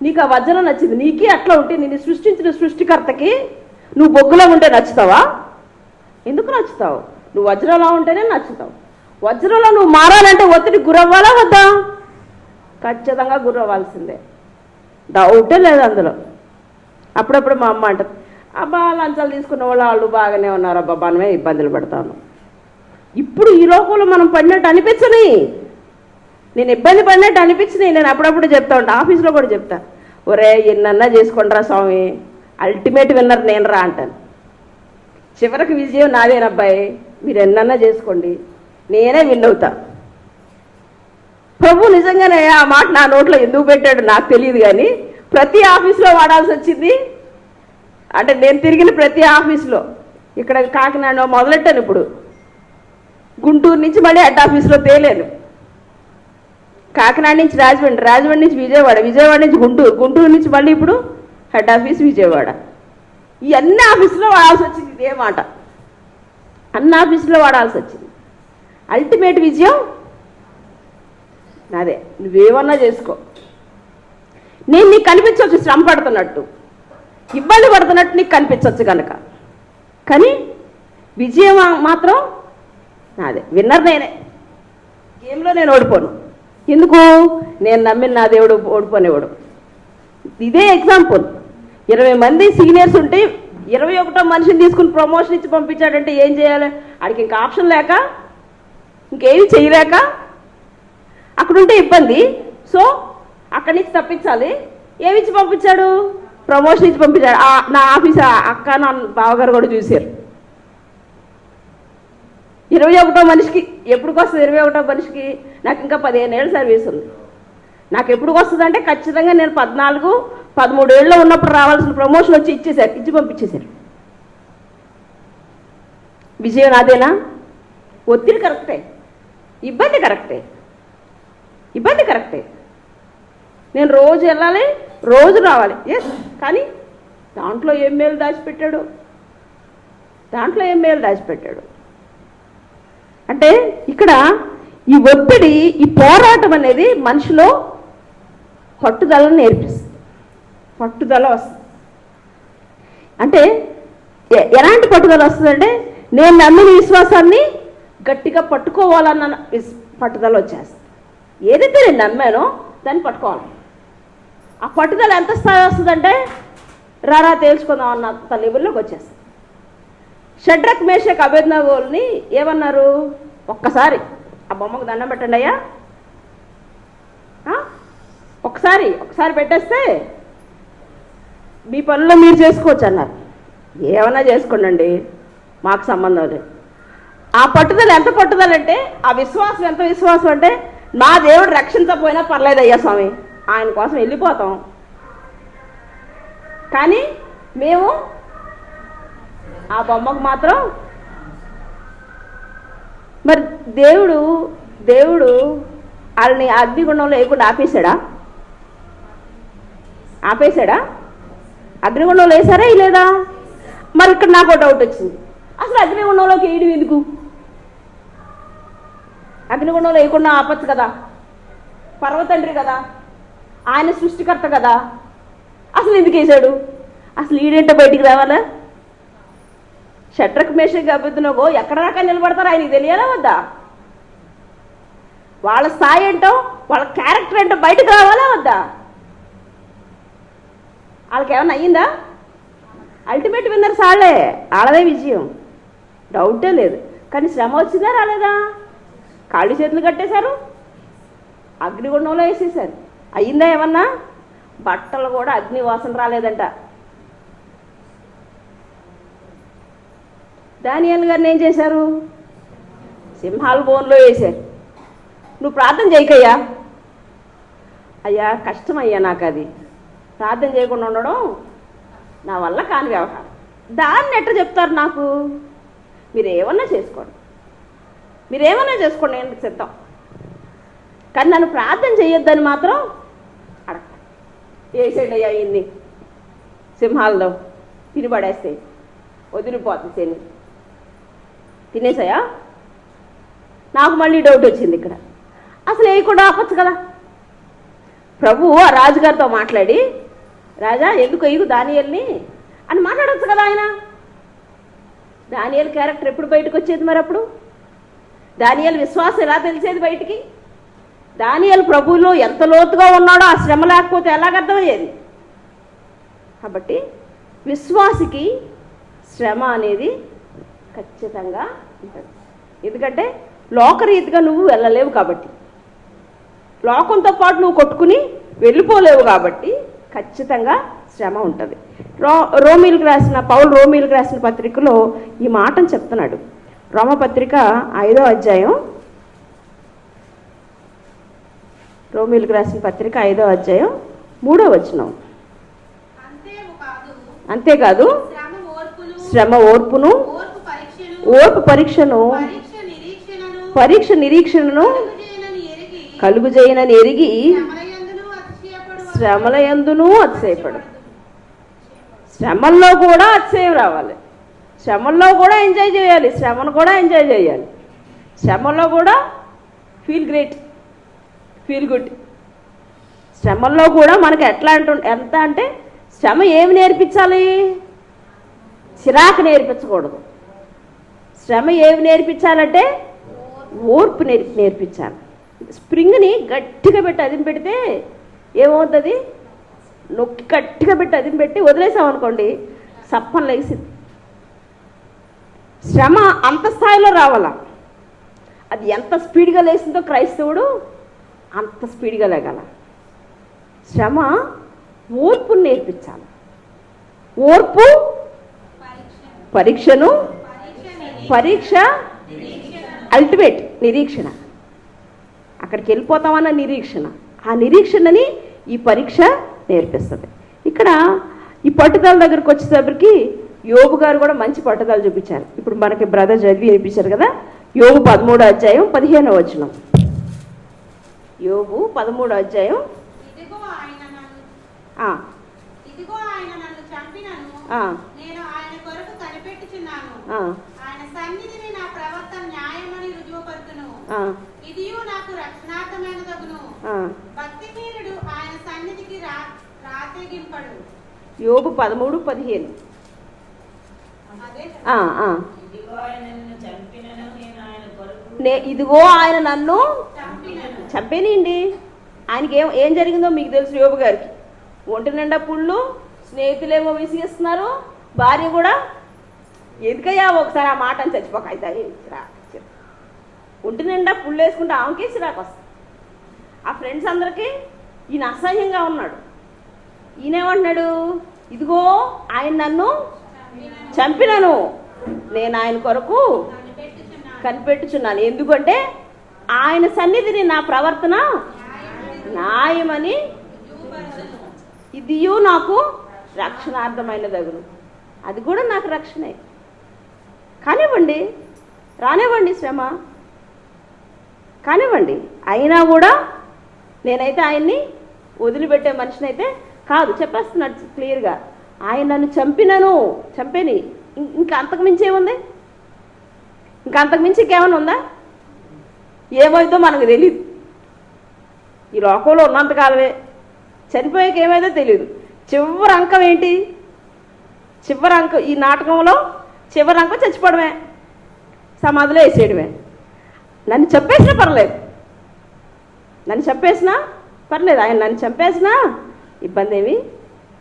నీకు ఆ వజ్రం నచ్చింది. నీకే అట్లా ఉంటే నిన్ను సృష్టించిన సృష్టికర్తకి నువ్వు బొగ్గులా ఉంటే నచ్చుతావా? ఎందుకు నచ్చుతావు? నువ్వు వజ్రంలా ఉంటేనే నచ్చుతావు. వజ్రంలో నువ్వు మారాలంటే ఒత్తిడి గురవ్వాలా వద్దా? ఖచ్చితంగా గురవ్వాల్సిందే, డౌటే లేదు అందులో. అప్పుడప్పుడు మా అమ్మ అంటది, అబ్బా లంచాలు తీసుకున్న వాళ్ళు బాగానే ఉన్నారు, అబ్బా మనమే ఇబ్బందులు పడతాను. ఇప్పుడు ఈ లోకంలో మనం పడినట్టు అనిపించని, నేను ఇబ్బంది పడినట్టు అనిపించినాయి. నేను అప్పుడప్పుడు చెప్తా ఉంటా, ఆఫీస్లో కూడా చెప్తా, ఒరే ఎన్నన్నా చేసుకోండిరా స్వామి, అల్టిమేట్ విన్నర్ నేను రా అంటాను. చివరికి విజయం నాదేనబ్బాయి, మీరు ఎన్నన్నా చేసుకోండి, నేనే విన్ అవుతా. ప్రభు నిజంగానే ఆ మాట నా నోట్లో ఎందుకు పెట్టాడు నాకు తెలియదు, కానీ ప్రతి ఆఫీస్లో వాడాల్సి వచ్చింది. అంటే నేను తిరిగిన ప్రతి ఆఫీస్లో, ఇక్కడ కాకినాడ మొదలెట్టాను, ఇప్పుడు గుంటూరు నుంచి మళ్ళీ హెడ్ ఆఫీస్లో తేలేను, కాకినాడ నుంచి రాజమండ్రి నుంచి విజయవాడ నుంచి గుంటూరు నుంచి మళ్ళీ ఇప్పుడు హెడ్ ఆఫీస్ విజయవాడ. ఈ అన్ని ఆఫీసులో వాడాల్సి వచ్చింది. ఇదే మాట అన్ని ఆఫీసులో వాడాల్సి వచ్చింది. అల్టిమేట్ విజయం నాదే. నువ్వేమన్నా చేసుకో, నేను నీకు కనిపించవచ్చు శ్రమ పడుతున్నట్టు, ఇబ్బంది పడుతున్నట్టు నీకు కనిపించవచ్చు కనుక, కానీ విజయం మాత్రం నాదే. విన్నర్ నేనే. గేమ్లో నేను ఓడిపోను. ఎందుకు? నేను నమ్మిన నా దేవుడు ఓడిపోనేవాడు. ఇదే ఎగ్జాంపుల్. 20 మంది సీనియర్స్ ఉంటే 21వ మనిషిని తీసుకుని ప్రమోషన్ ఇచ్చి పంపించాడంటే ఏం చేయాలి? ఆడికి ఇంకా ఆప్షన్ లేక, ఇంకేమి చేయలేక అక్కడుంటే ఇబ్బంది. సో అక్కడి నుంచి తప్పించాలి. ఏమిచ్చి పంపించాడు? ప్రమోషన్ ఇచ్చి పంపించాడు. నా ఆఫీస్ అక్క నా బావగారు కూడా చూశారు. 21వ మనిషికి ఎప్పుడుకొస్తుంది? 21వ మనిషికి నాకు ఇంకా 15 ఏళ్ళ సర్వీస్ ఉంది. నాకు ఎప్పుడు వస్తుందంటే ఖచ్చితంగా నేను 14, 13 ఏళ్ళలో ఉన్నప్పుడు రావాల్సిన ప్రమోషన్ వచ్చి ఇచ్చి పంపించేశారు. విజయం నాదేనా? ఒత్తిడి కరెక్టే, ఇబ్బంది కరెక్టే. నేను రోజు వెళ్ళాలి, రోజు రావాలి, ఎస్. కానీ దాంట్లో ఏం మేలు దాచిపెట్టాడు. అంటే ఇక్కడ ఈ ఒత్తిడి, ఈ పోరాటం అనేది మనిషిలో పట్టుదలను నేర్పిస్తుంది, పట్టుదల వస్తుంది. అంటే ఎలాంటి పట్టుదల వస్తుందంటే నేను నమ్మిన విశ్వాసాన్ని గట్టిగా పట్టుకోవాలన్న పట్టుదల వచ్చేస్తుంది. ఏదైతే నేను నమ్మానో దాన్ని పట్టుకోవాలి. ఆ పట్టుదల ఎంత స్థాయి వస్తుందంటే రారా తేల్చుకుందాం అన్న లెవెల్లోకి వచ్చేస్తుంది. షడ్రక్, మేషక్, అబేద్నెగోల్ని ఏమన్నారు? ఒక్కసారి ఆ బొమ్మకు దండం పెట్టండి అయ్యా, ఒకసారి పెట్టేస్తే మీ పనుల్లో మీరు చేసుకోవచ్చు అన్నారు. ఏమన్నా చేసుకోండి, మాకు సంబంధం లేదు. ఆ పట్టుదల ఎంత పట్టుదల అంటే, ఆ విశ్వాసం ఎంత విశ్వాసం అంటే, నా దేవుడు రక్షించకపోయినా పర్లేదయ్యా స్వామి, ఆయన కోసం వెళ్ళిపోతాం. కానీ మేము ఆ బొమ్మకు మాత్రం మరి దేవుడు వాళ్ళని అగ్నిగుండంలో వేయకుండా ఆపేశాడా? అగ్నిగుండంలో వేసారా లేదా? మరి ఇక్కడ నాకు డౌట్ వచ్చింది, అసలు అగ్నిగుండంలోకి వేయడం ఎందుకు? అగ్నిగుండంలో వేయకుండా ఆపచ్చు కదా, పర్వతండ్రి కదా, ఆయన సృష్టికర్త కదా, అసలు ఎందుకు వేసాడు? అసలు ఈడేంటో బయటికి రావాలా? షడ్రక్, మేషక్, అబేద్నెగో ఎక్కడ దాకా నిలబడతారో ఆయనకి తెలియాలా వద్దా? వాళ్ళ స్థాయి ఏంటో, వాళ్ళ క్యారెక్టర్ ఏంటో బయటకు రావాలా వద్దా? వాళ్ళకి ఏమన్నా అయ్యిందా? అల్టిమేట్ విన్నర్స్ వాళ్ళే, వాళ్ళదే విజయం, డౌటే లేదు. కానీ శ్రమ వచ్చిందా రాలేదా? కాళ్ళు చేతులు కట్టేశారు, అగ్నిగుండంలో వేసేసారు. అయ్యిందా ఏమన్నా? బట్టలు కూడా అగ్ని వాసన రాలేదంట. దానియేలు గారిని ఏం చేశారు? సింహాల బోన్లో వేశారు. నువ్వు ప్రార్థన చేయకయ్యా. అయ్యా కష్టమయ్యా, నాకు అది ప్రార్థన చేయకుండా ఉండడం నా వల్ల కాని వ్యవహారం. దాన్ని ఎట్లా చెప్తారు నాకు? మీరేమన్నా చేసుకోండి, నేను సిద్ధం. కానీ నన్ను ప్రార్థన చేయొద్దని మాత్రం అడగ. వేసేయండి అయ్యా ఇన్ని సింహాల్లో, తినిపడేస్తే వదిలిపోతుంది శని. తినేసాయా? నాకు మళ్ళీ డౌట్ వచ్చింది ఇక్కడ, అసలు వేయకుండా ఆపచ్చు కదా. ప్రభు ఆ రాజుగారితో మాట్లాడి, రాజా ఎందుకు వేయకు దానియేలుని అని మాట్లాడచ్చు కదా ఆయన. దానియేలు క్యారెక్టర్ ఎప్పుడు బయటకు వచ్చేది? మరి అప్పుడు దానియేలు విశ్వాసం ఎలా తెలిసేది బయటికి? దానియేలు ప్రభువులో ఎంత లోతుగా ఉన్నాడో ఆ శ్రమ లేకపోతే ఎలాగర్థమయ్యేది? కాబట్టి విశ్వాసికి శ్రమ అనేది ఖచ్చితంగా ఉంటుంది. ఎందుకంటే లోకరీతిగా నువ్వు వెళ్ళలేవు కాబట్టి, లోకంతో పాటు నువ్వు కొట్టుకుని వెళ్ళిపోలేవు కాబట్టి ఖచ్చితంగా శ్రమ ఉంటుంది. పౌలు రోమీలకు రాసిన పత్రికలో ఈ మాటను చెప్తున్నాడు. రోమపత్రిక 5వ అధ్యాయం, రోమీలకు రాసిన పత్రిక 5వ అధ్యాయం 3వ వచనం. అంతేకాదు శ్రమ ఓర్పును, ఓర్పు పరీక్షను, పరీక్ష నిరీక్షణను కలుగుజేయనని ఎరిగి శ్రమలయందును అతిశయపడు. శ్రమల్లో కూడా అతిశయం రావాలి, శ్రమల్లో కూడా ఎంజాయ్ చేయాలి, శ్రమను కూడా ఎంజాయ్ చేయాలి, శ్రమల్లో కూడా ఫీల్ గ్రేట్, ఫీల్ గుడ్. శ్రమల్లో కూడా మనకి ఎంత అంటే శ్రమ ఏమి నేర్పించాలి? చిరాకు నేర్పించకూడదు. శ్రమ ఏమి నేర్పించాలంటే ఓర్పు నేర్పించాలి. స్ప్రింగ్ని గట్టిగా పెట్టి అదిమి పెడితే ఏమవుతుంది? నొక్కి గట్టిగా పెట్టి అదిమి పెట్టి వదిలేసామనుకోండి, సప్పం లేసింది. శ్రమ అంత స్థాయిలో రావాలా. అది ఎంత స్పీడ్గా లేసిందో క్రైస్తవుడు అంత స్పీడ్గా లేగల. శ్రమ ఓర్పును నేర్పించాలి. ఓర్పు పరీక్షను, పరీక్ష అల్టిమేట్ నిరీక్షణ. అక్కడికి వెళ్ళిపోతామన్న నిరీక్షణ, ఆ నిరీక్షణని ఈ పరీక్ష నేర్పిస్తుంది. ఇక్కడ ఈ పట్టుదల దగ్గరకు వచ్చేసరికి యోబు గారు కూడా మంచి పట్టుదల చూపించారు. ఇప్పుడు మనకి బ్రదర్ చదివి వినిపించారు కదా, యోబు 13వ అధ్యాయం 15వ వచనం. యోబు 13వ అధ్యాయం. ఇదిగో ఆయన నన్ను చంపినను, నేను ఆయన కొరకు కనిపెట్టుచున్నాను. ఆయన సన్నిధిని నా ప్రవర్తన న్యాయమని రుజువుపరుతును. ఇదియు నాకు రక్షణార్థమైనదగును. భక్తిహీనుడు ఆయన సన్నిధికి రాతెగింపడు. యోబు 13:15. ఇదిగో ఆయన నన్ను చంపేనండి. ఆయనకి ఏం జరిగిందో మీకు తెలుసు. యోబు గారికి ఒంటి నిండా పుళ్ళు, స్నేహితులేమో విసిగిస్తున్నారు, భార్య కూడా ఎందుకయ్యా ఒకసారి ఆ మాట అని చచ్చిపోక అయితే ఒంటి నిండా పుళ్ళు వేసుకుంటే ఆమెకి సిరాకు వస్తుంది. ఆ ఫ్రెండ్స్ అందరికీ ఈయన అసహ్యంగా ఉన్నాడు. ఈయనేమంటున్నాడు, ఇదిగో ఆయన నన్ను చంపినను, నేను ఆయన కొరకు కనిపెట్టుచున్నాను. ఎందుకంటే ఆయన సన్నిధిని నా ప్రవర్తన న్యాయమని ఇదియు నాకు రక్షణార్థమైనదగును. అది కూడా నాకు రక్షణే. కానివ్వండి, రానివ్వండి, శ్రమ కానివ్వండి, అయినా కూడా నేనైతే ఆయన్ని వదిలిపెట్టే మనిషినైతే కాదు. చెప్పేస్తున్నాడు క్లియర్గా. ఆయన నన్ను చంపేని. ఇంకా అంతకుమించి ఏముంది? ఇంకా అంతకుమించి ఇంకేమైనా ఉందా? ఏమైందో మనకు తెలియదు. ఈ లోకంలో ఉన్నంతకాలమే, చనిపోయాక ఏమైందో తెలియదు. చివరి అంకం ఏంటి? చివరి అంకం ఈ నాటకంలో చివరి అంకం చచ్చిపోవడమే, సమాధిలో వేసేయడమే. నన్ను చంపేసినా పర్లేదు, ఆయన నన్ను చంపేసినా ఇబ్బంది ఏమీ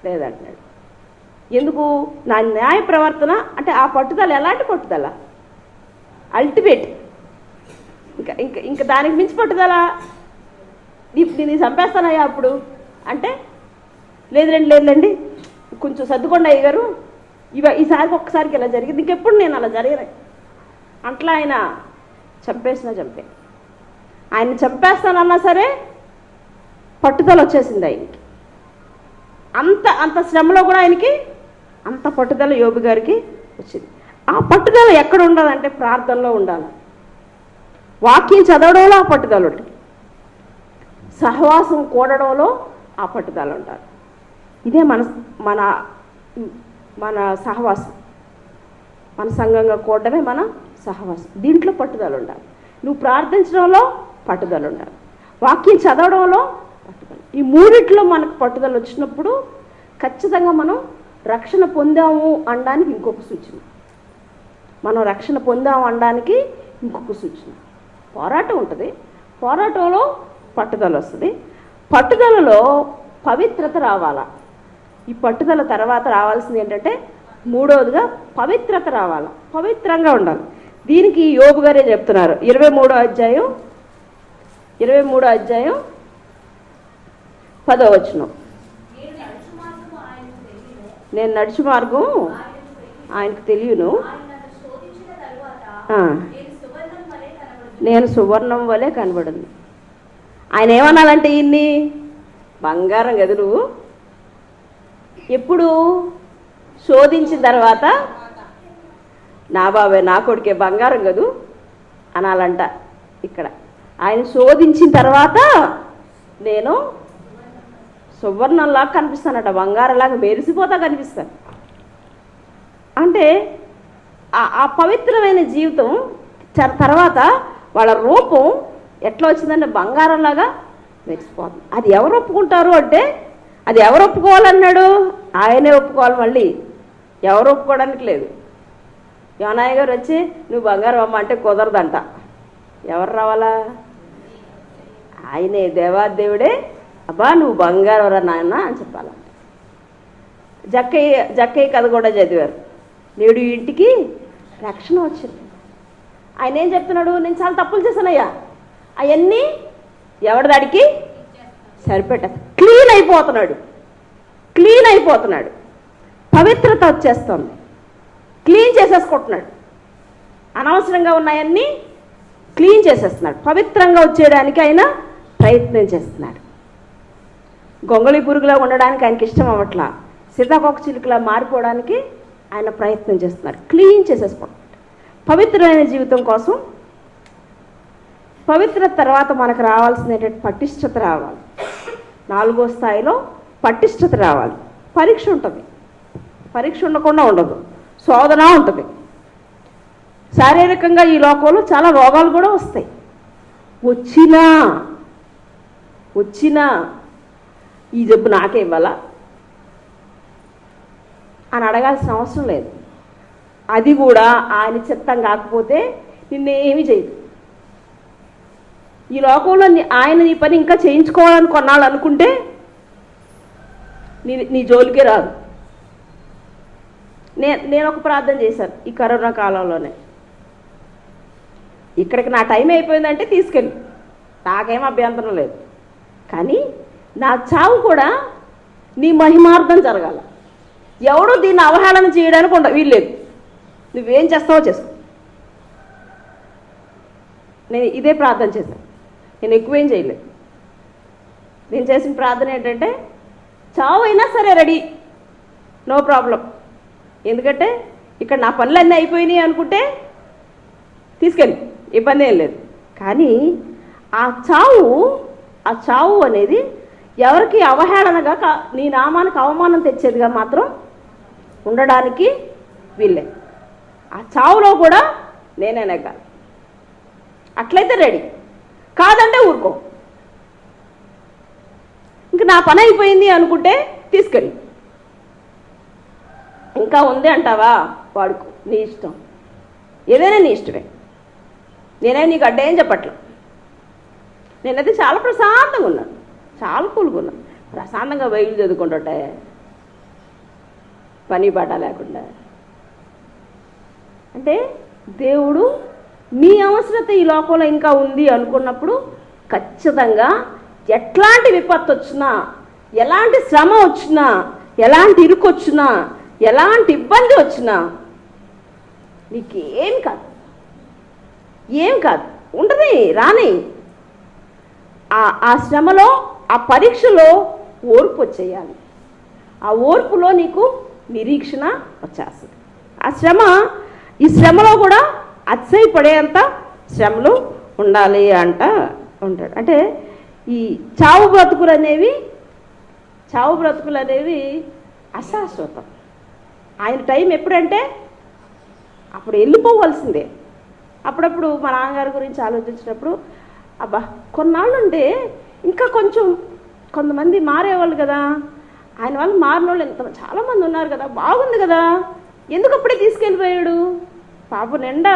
లేదంటున్నాడు. ఎందుకు? నా న్యాయ ప్రవర్తన అంటే ఆ పట్టుదల ఎలాంటి పట్టుదల? అల్టిమేట్. ఇంకా ఇంకా ఇంకా దానికి మించి పట్టుదల. నేను చంపేస్తానయ్యా అప్పుడు అంటే లేదులేండి కొంచెం సర్దుకోండి అయ్య గారు, ఈసారికి ఒక్కసారికి ఇలా జరిగింది, ఇంకెప్పుడు నేను అలా జరగను అట్లా. ఆయన చంపే ఆయన్ని చంపేస్తానన్నా సరే పట్టుదల వచ్చేసింది ఆయనకి. అంత శ్రమలో కూడా ఆయనకి అంత పట్టుదల యోబు గారికి వచ్చింది. ఆ పట్టుదల ఎక్కడ ఉండాలంటే ప్రార్థనలో ఉండాలి, వాక్యం చదవడంలో ఆ పట్టుదల ఉంటుంది, సహవాసం కూడడంలో ఆ పట్టుదల ఉండాలి. ఇదే మన మన మన సహవాసం, మన సంఘంగా కూడడమే మన సహవాసం. దీంట్లో పట్టుదల ఉండాలి. నువ్వు ప్రార్థించడంలో పట్టుదల ఉండాలి, వాక్యం చదవడంలో పట్టుదల. ఈ మూడిట్లో మనకు పట్టుదల వచ్చినప్పుడు ఖచ్చితంగా మనం రక్షణ పొందాము అనడానికి ఇంకొక సూచన. మనం రక్షణ పొందాము అనడానికి ఇంకొక సూచన. పోరాటం ఉంటుంది, పోరాటంలో పట్టుదల వస్తుంది, పట్టుదలలో పవిత్రత రావాలా. ఈ పట్టుదల తర్వాత రావాల్సింది ఏంటంటే మూడవదిగా పవిత్రత రావాలా, పవిత్రంగా ఉండాలి. దీనికి యోబు గారే చెప్తున్నారు. 23వ అధ్యాయం 10వ వచనం. నేను నడుచు మార్గం ఆయనకు తెలియను, నేను సువర్ణం వలె కనబడింది. ఆయన ఏమనాలంటే ఇన్ని బంగారం కదా నువ్వు, ఎప్పుడు శోధించిన తర్వాత నా బాబాయ్ నా కొడుకే బంగారం కదూ అనాలంట. ఇక్కడ ఆయన శోధించిన తర్వాత నేను సువర్ణంలాగా కనిపిస్తానట, బంగారంలాగా మెరిసిపోతా కనిపిస్తాను. అంటే ఆ పవిత్రమైన జీవితం తర్వాత వాళ్ళ రూపం ఎట్లా వచ్చిందంటే బంగారంలాగా మెరిసిపోతుంది. అది ఎవరు ఒప్పుకుంటారు అంటే, అది ఎవరు ఒప్పుకోవాలన్నాడు? ఆయనే ఒప్పుకోవాలి. మళ్ళీ ఎవరు ఒప్పుకోవడానికి లేదు. యోనాయ్య గారు వచ్చి నువ్వు బంగారం అమ్మ అంటే కుదరదంట. ఎవరు రావాలా? ఆయనే, దేవాదేవుడే అబ్బా నువ్వు బంగారం రా నాయన అని చెప్పాలంట. జక్కయ్య కథ కూడా చదివారు. నేడు ఇంటికి రక్షణ వచ్చింది. ఆయన ఏం చెప్తున్నాడు? నేను చాలా తప్పులు చేశానయ్యా, అవన్నీ ఎవరిదాడికి సరిపెట్ట. క్లీన్ అయిపోతున్నాడు, పవిత్రత వచ్చేస్తుంది, క్లీన్ చేసేసుకుంటున్నాడు. అనవసరంగా ఉన్నాయన్నీ క్లీన్ చేసేస్తున్నాడు, పవిత్రంగా వచ్చేయడానికి ఆయన ప్రయత్నం చేస్తున్నాడు. గొంగళి పురుగులా ఉండడానికి ఆయనకి ఇష్టం అవ్వట్లా, సీతాకోక చిలుకలా మారిపోవడానికి ఆయన ప్రయత్నం చేస్తున్నారు. క్లీన్ చేసేసుకోండి. పవిత్రమైన జీవితం కోసం పవిత్రత తర్వాత మనకు రావాల్సినటువంటి పటిష్టత రావాలి. 4వ స్థాయిలో పటిష్టత రావాలి. పరీక్ష ఉంటుంది, పరీక్ష ఉండకుండా ఉండదు, శోధన ఉంటుంది. శారీరకంగా ఈ లోకంలో చాలా రోగాలు కూడా వస్తాయి. వచ్చినా ఈ జబ్బు నాకే ఇవ్వాలా అని అడగాల్సిన అవసరం లేదు. అది కూడా ఆయన చిత్తం కాకపోతే నిన్నేమీ చేయదు. ఈ లోకంలో ఆయన నీ పని ఇంకా చేయించుకోవాలని కొన్నాళ్ళు అనుకుంటే నీ జోలికే రాదు. నేను ఒక ప్రార్థన చేశాను ఈ కరోనా కాలంలోనే. ఇక్కడికి నా టైం అయిపోయిందంటే తీసుకెళ్ళి, నాకేం అభ్యంతరం లేదు. కానీ నా చావు కూడా నీ మహిమార్థం జరగాల. ఎవడో దీన్ని అవహేళన చేయడానికి వీల్లేదు. నువ్వేం చేస్తావో చేసుకో. నేను ఇదే ప్రార్థన చేశాను. నేను ఎక్కువేం చేయలేదు. నేను చేసిన ప్రార్థన ఏంటంటే, చావు అయినా సరే రెడీ, నో ప్రాబ్లం. ఎందుకంటే ఇక్కడ నా పనులన్నీ అయిపోయినాయి అనుకుంటే తీసుకెళ్ళి, ఇబ్బంది ఏం లేదు. కానీ ఆ చావు అనేది ఎవరికి అవహేళనగా, నీ నామానికి అవమానం తెచ్చేదిగా మాత్రం ఉండడానికి వీళ్ళే. ఆ చావులో కూడా నేనే నెగ్గాలి. అట్లయితే రెడీ, కాదంటే ఊరుకో. ఇంక నా పని అయిపోయింది అనుకుంటే తీసుకెళ్ళి. ఇంకా ఉంది అంటావా, వాడుకో, నీ ఇష్టం. ఏదైనా నీ ఇష్టమే. నేనే నీకు అడ్డేం చెప్పట్లా. నేనైతే చాలా ప్రశాంతంగా ఉన్నాను, చాలా కూల్గా ఉన్నాను. ప్రశాంతంగా బైబిల్ చదువుకుంటుంటే పని పాట లేకుండా. అంటే దేవుడు నీ అవసరత ఈ లోకంలో ఇంకా ఉంది అనుకున్నప్పుడు ఖచ్చితంగా ఎట్లాంటి విపత్తు వచ్చినా, ఎలాంటి శ్రమ వచ్చినా, ఎలాంటి ఇరుకు వచ్చినా, ఎలాంటి ఇబ్బంది వచ్చినా నీకేం కాదు, ఏం కాదు, ఉండని రాని. ఆ శ్రమలో, ఆ పరీక్షలో ఓర్పు వచ్చేయాలి. ఆ ఓర్పులో నీకు నిరీక్షణ వచ్చేస్తుంది. ఆ శ్రమ, ఈ శ్రమలో కూడా అతిశయపడేంత శ్రమలు ఉండాలి ఉంటాడు. అంటే ఈ చావు బ్రతుకులు అనేవి అశాశ్వతం. ఆయన టైం ఎప్పుడంటే అప్పుడు వెళ్ళిపోవాల్సిందే. అప్పుడప్పుడు మా నాన్నగారి గురించి ఆలోచించినప్పుడు, అబ్బా కొన్నాళ్ళుంటే ఇంకా కొంతమంది మారేవాళ్ళు కదా, ఆయన వాళ్ళు మారిన వాళ్ళు చాలామంది ఉన్నారు కదా, బాగుంది కదా, ఎందుకు అప్పుడే తీసుకెళ్ళిపోయాడు? పాప నిండా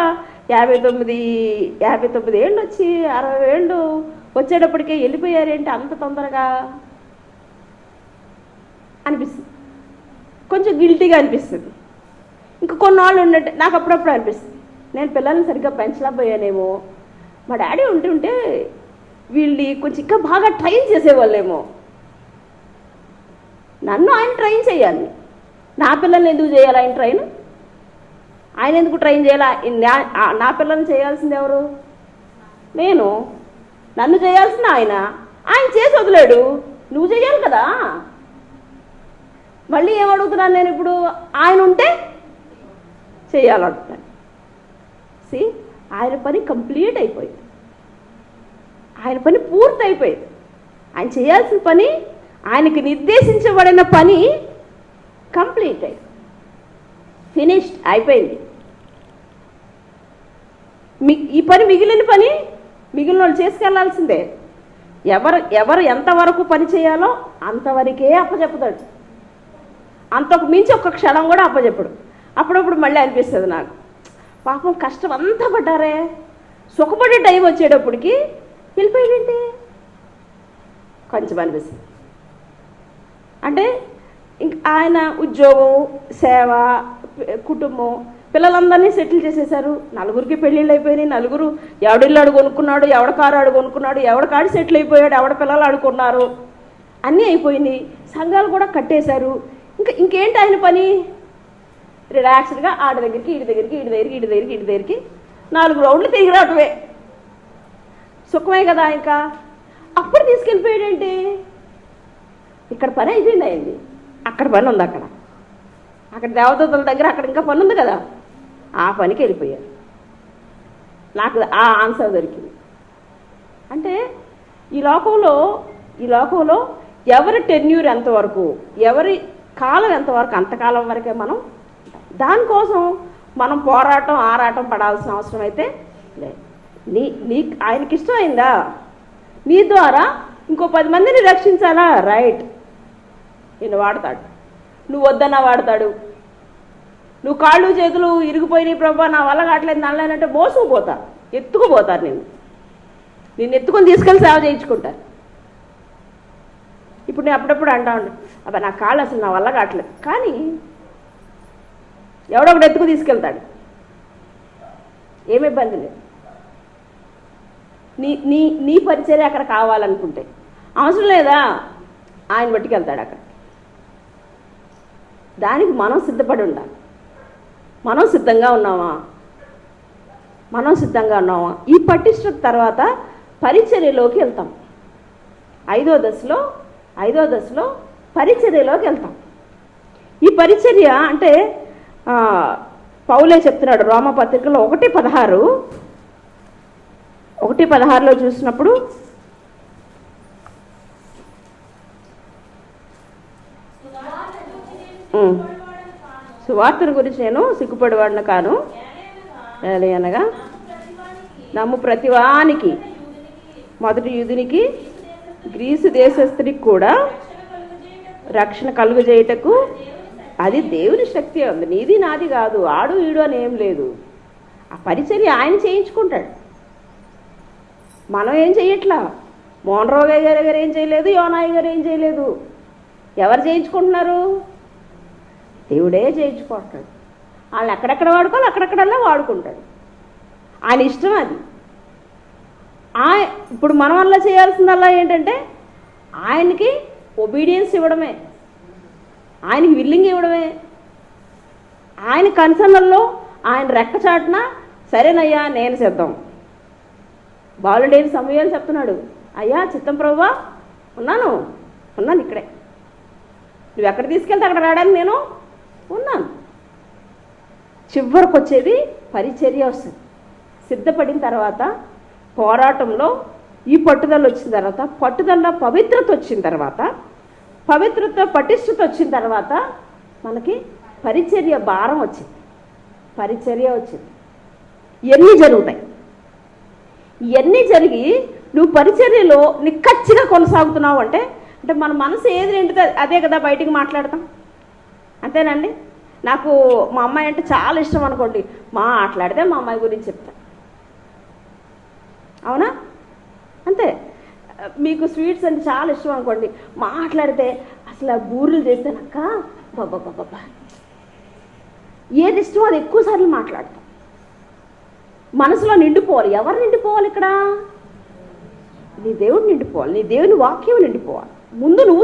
59 ఏళ్ళు వచ్చి 60 ఏళ్ళు వచ్చేటప్పటికే వెళ్ళిపోయారేంటి అంత తొందరగా అనిపిస్తుంది. కొంచెం గిల్టీగా అనిపిస్తుంది. ఇంకా కొన్నాళ్ళు ఉన్నట్టు నాకు అప్పుడప్పుడు అనిపిస్తుంది, నేను పిల్లల్ని సరిగ్గా పెంచలేకపోయానేమో, మా డాడీ ఉంటుంటే వీళ్ళని కొంచెం ఇంకా బాగా ట్రైన్ చేసేవాళ్ళేమో. నన్ను ఆయన ట్రైన్ చేయాలి, నా పిల్లల్ని ఎందుకు చేయాలి ఆయన ట్రైన్? ఆయన ఎందుకు ట్రైన్ చేయాలి? నా పిల్లల్ని చేయాల్సింది ఎవరు? నేను. నన్ను చేయాల్సింది ఆయన చేసి వదిలేడు, నువ్వు చేయాలి కదా. మళ్ళీ ఏమడుగుతున్నాను నేను ఇప్పుడు? ఆయన ఉంటే చేయాలంటున్నాను. ఆయన పని కంప్లీట్ అయిపోయింది, ఆయన పని పూర్తి అయిపోయింది. ఆయన చేయాల్సిన పని, ఆయనకి నిర్దేశించబడిన పని కంప్లీట్ అయింది, ఫినిష్డ్ అయిపోయింది. ఈ పని మిగిలిన వాళ్ళు చేసుకెళ్లాల్సిందే. ఎవరు ఎంతవరకు పని చేయాలో అంతవరకే అప్పచెప్పుతాడు, అంతకు మించి ఒక్క క్షణం కూడా అప్పచెప్పడు. అప్పుడప్పుడు మళ్ళీ అనిపిస్తుంది నాకు, పాపం కష్టం అంతా పడ్డారే, సుఖపడే టైం వచ్చేటప్పటికి వెళ్ళిపోయాడేంటి కొంచెం అనిపిస్తుంది. అంటే ఇంక ఆయన ఉద్యోగం, సేవ, కుటుంబం, పిల్లలందరినీ సెటిల్ చేసేసారు. 4గురికి పెళ్ళిళ్ళు అయిపోయినాయి. 4గురు ఎవడిల్లు ఆడు కొనుక్కున్నాడు, ఎవడ కారు ఆడు కొనుక్కున్నాడు, ఎవడ కాడి సెటిల్ అయిపోయాడు, ఎవడ పిల్లలు ఆడుకున్నారు, అన్నీ అయిపోయినాయి. సంఘాలు కూడా కట్టేశారు. ఇంకేంటి ఆయన పని? రిలాక్స్డ్గా ఆడి దగ్గరికి, ఈడి దగ్గరికి 4 రౌండ్లు తిరిగి రావటమే సుఖమే కదా. ఇంకా అప్పుడు తీసుకెళ్ళిపోయాడేంటి? ఇక్కడ పని అయిపోయింది అయింది, అక్కడ పని ఉంది, అక్కడ దేవదూతల దగ్గర అక్కడ ఇంకా పని ఉంది కదా, ఆ పనికి వెళ్ళిపోయారు. నాకు ఆ ఆన్సర్ దొరికింది. అంటే ఈ లోకంలో ఎవరి టెన్యూర్ ఎంతవరకు, ఎవరి కాలం ఎంతవరకు, అంతకాలం వరకే మనం, దానికోసం మనం ఆరాటం పడాల్సిన అవసరం అయితే లేదు. నీ ఆయనకి ఇష్టమైందా నీ ద్వారా ఇంకో 10 మందిని రక్షించాలా, రైట్, నిన్ను వాడతాడు. నువ్వు వద్దన్నా వాడతాడు. నువ్వు కాళ్ళు చేతులు ఇరిగిపోయినాయి ప్రభా, నా వల్ల కావట్లేదు నల్లనంటే మోసుకుపోతా, ఎత్తుకుపోతారు, నిన్ను ఎత్తుకొని తీసుకెళ్ళి సేవ చేయించుకుంటారు. ఇప్పుడు నేను అప్పుడప్పుడు అంటా ఉండే, అబ్బా నా కాళ్ళు అసలు నా వల్ల కావట్లేదు, కానీ ఎవడో ఒకటి ఎత్తుకు తీసుకెళ్తాడు, ఏమి ఇబ్బంది లేదు. నీ పరిచర్య అక్కడ కావాలనుకుంటే అవసరం లేదా, ఆయన పట్టుకెళ్తాడు అక్కడ. దానికి మనం సిద్ధపడి ఉండాలి. మనం సిద్ధంగా ఉన్నామా? ఈ పటిష్టత తర్వాత పరిచర్యలోకి వెళ్తాం. ఐదో దశలో పరిచర్యలోకి వెళ్తాం. ఈ పరిచర్య అంటే పౌలే చెప్తున్నాడు రోమపత్రికలో 1:16 చూసినప్పుడు, సువార్తను గురించి నేను సిగ్గుపడేవాడిని కాను, అనగా నమ్ము ప్రతివానికి, మొదటి యూదునికి గ్రీసు దేశస్థునికి కూడా రక్షణ కలుగజేయుటకు అది దేవుని శక్తి ఉంది, నీది నాది కాదు, ఆడు ఈడు అని ఏం లేదు. ఆ పరిచర్య ఆయన చేయించుకుంటాడు, మనం ఏం చెయ్యట్లా. మోహన్ రావు గారు ఏం చేయలేదు, యోనాయి గారు ఏం చేయలేదు. ఎవరు చేయించుకుంటున్నారు? దేవుడే చేయించుకుంటాడు. వాళ్ళని ఎక్కడెక్కడ వాడుకోవాలి అక్కడెక్కడల్లా వాడుకుంటాడు, ఆయన ఇష్టం అది. ఇప్పుడు మనం వల్ల చేయాల్సిందల్లా ఏంటంటే ఆయనకి ఒబీడియన్స్ ఇవ్వడమే, ఆయనకి విల్లింగ్ ఇవ్వడమే. ఆయన కన్సర్న్లలో ఆయన రెక్కచాటున సరేనయ్యా నేను సిద్ధం. బాలుడేని సమయాలు చెప్తున్నాడు, అయ్యా చిత్తం ప్రభువా, ఉన్నాను ఇక్కడే, నువ్వు ఎక్కడ తీసుకెళ్తే అక్కడ రావడానికి నేను ఉన్నాను. చివరికి వచ్చేది పరిచర్య వస్తుంది. సిద్ధపడిన తర్వాత పోరాటంలో ఈ పట్టుదల వచ్చిన తర్వాత, పట్టుదల పవిత్రత వచ్చిన తర్వాత, పవిత్రత పటిష్టత వచ్చిన తర్వాత మనకి పరిచర్య భారం వచ్చింది. ఇవన్నీ జరుగుతాయి. ఇవన్నీ జరిగి నువ్వు పరిచర్యలో నిక్కచ్చిగా కొనసాగుతున్నావు అంటే మన మనసు ఏది నిండితే అదే కదా బయటికి మాట్లాడతాం, అంతేనండి. నాకు మా అమ్మాయి అంటే చాలా ఇష్టం అనుకోండి, మాట్లాడితే మా అమ్మాయి గురించి చెప్తా, అవునా? అంతే. మీకు స్వీట్స్ అంటే చాలా ఇష్టం అనుకోండి, మాట్లాడితే అసలు బూరెలు చేస్తేనక్క బాబా ఏది ఇష్టమో అది ఎక్కువసార్లు మాట్లాడతాం. మనసులో నిండిపోవాలి. ఎవరు నిండిపోవాలి ఇక్కడ? నీ దేవుడు నిండిపోవాలి, నీ దేవుని వాక్యం నిండిపోవాలి. ముందు నువ్వు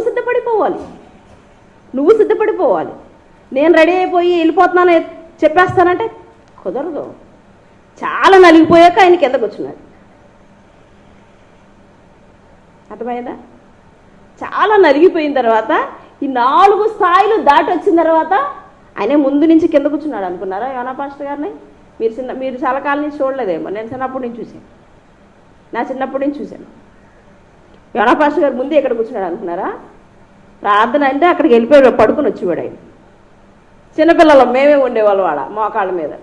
సిద్ధపడిపోవాలి. నేను రెడీ అయిపోయి వెళ్ళిపోతున్నాను చెప్పేస్తానంటే కుదరదు. చాలా నలిగిపోయాక ఆయన కిందకు వచ్చినాడు, అర్థమైందా? చాలా నలిగిపోయిన తర్వాత ఈ 4 స్థాయిలు దాటి వచ్చిన తర్వాత ఆయన ముందు నుంచి కింద కూర్చున్నాడు అనుకున్నారా యోనా పాస్టర్ గారిని? మీరు చాలా కాలం నుంచి చూడలేదేమో, నేను చిన్నప్పటి నుంచి చూశాను. యోనా పాస్టర్ గారు ముందే ఎక్కడ కూర్చున్నాడు అనుకున్నారా? ప్రార్థన అంటే అక్కడికి వెళ్ళిపోయి పడుకుని వచ్చేవాడు ఆయన. చిన్నపిల్లలు మేమే ఉండేవాళ్ళు వాడ మోకాళ్ళ మీద.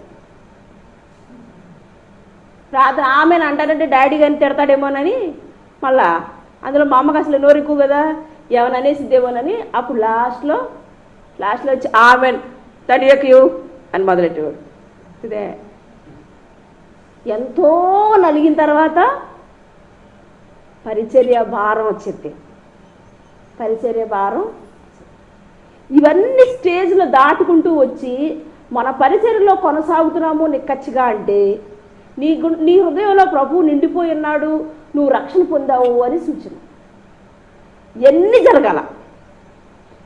ప్రార్థన ఆమెను అంటారంటే డాడీ కానీ తిడతాడేమోనని, మళ్ళా అందులో మా అమ్మకి అసలు నోరు ఎక్కువ కదా, ఏమైనా అనేసిద్దేమోనని అప్పుడు లాస్ట్లో వచ్చి ఆమెన్ తడియకు అని మొదలెట్టేవాడు. ఇదే ఎంతో నలిగిన తర్వాత పరిచర్య భారం వచ్చింది. ఇవన్నీ స్టేజ్లో దాటుకుంటూ వచ్చి మన పరిచర్యలో కొనసాగుతున్నాము నిక్కచ్చిగా అంటే నీ హృదయంలో ప్రభువు నిండిపోయి ఉన్నాడు, నువ్వు రక్షణ పొందావు అని సూచన. ఎన్ని జరగాల,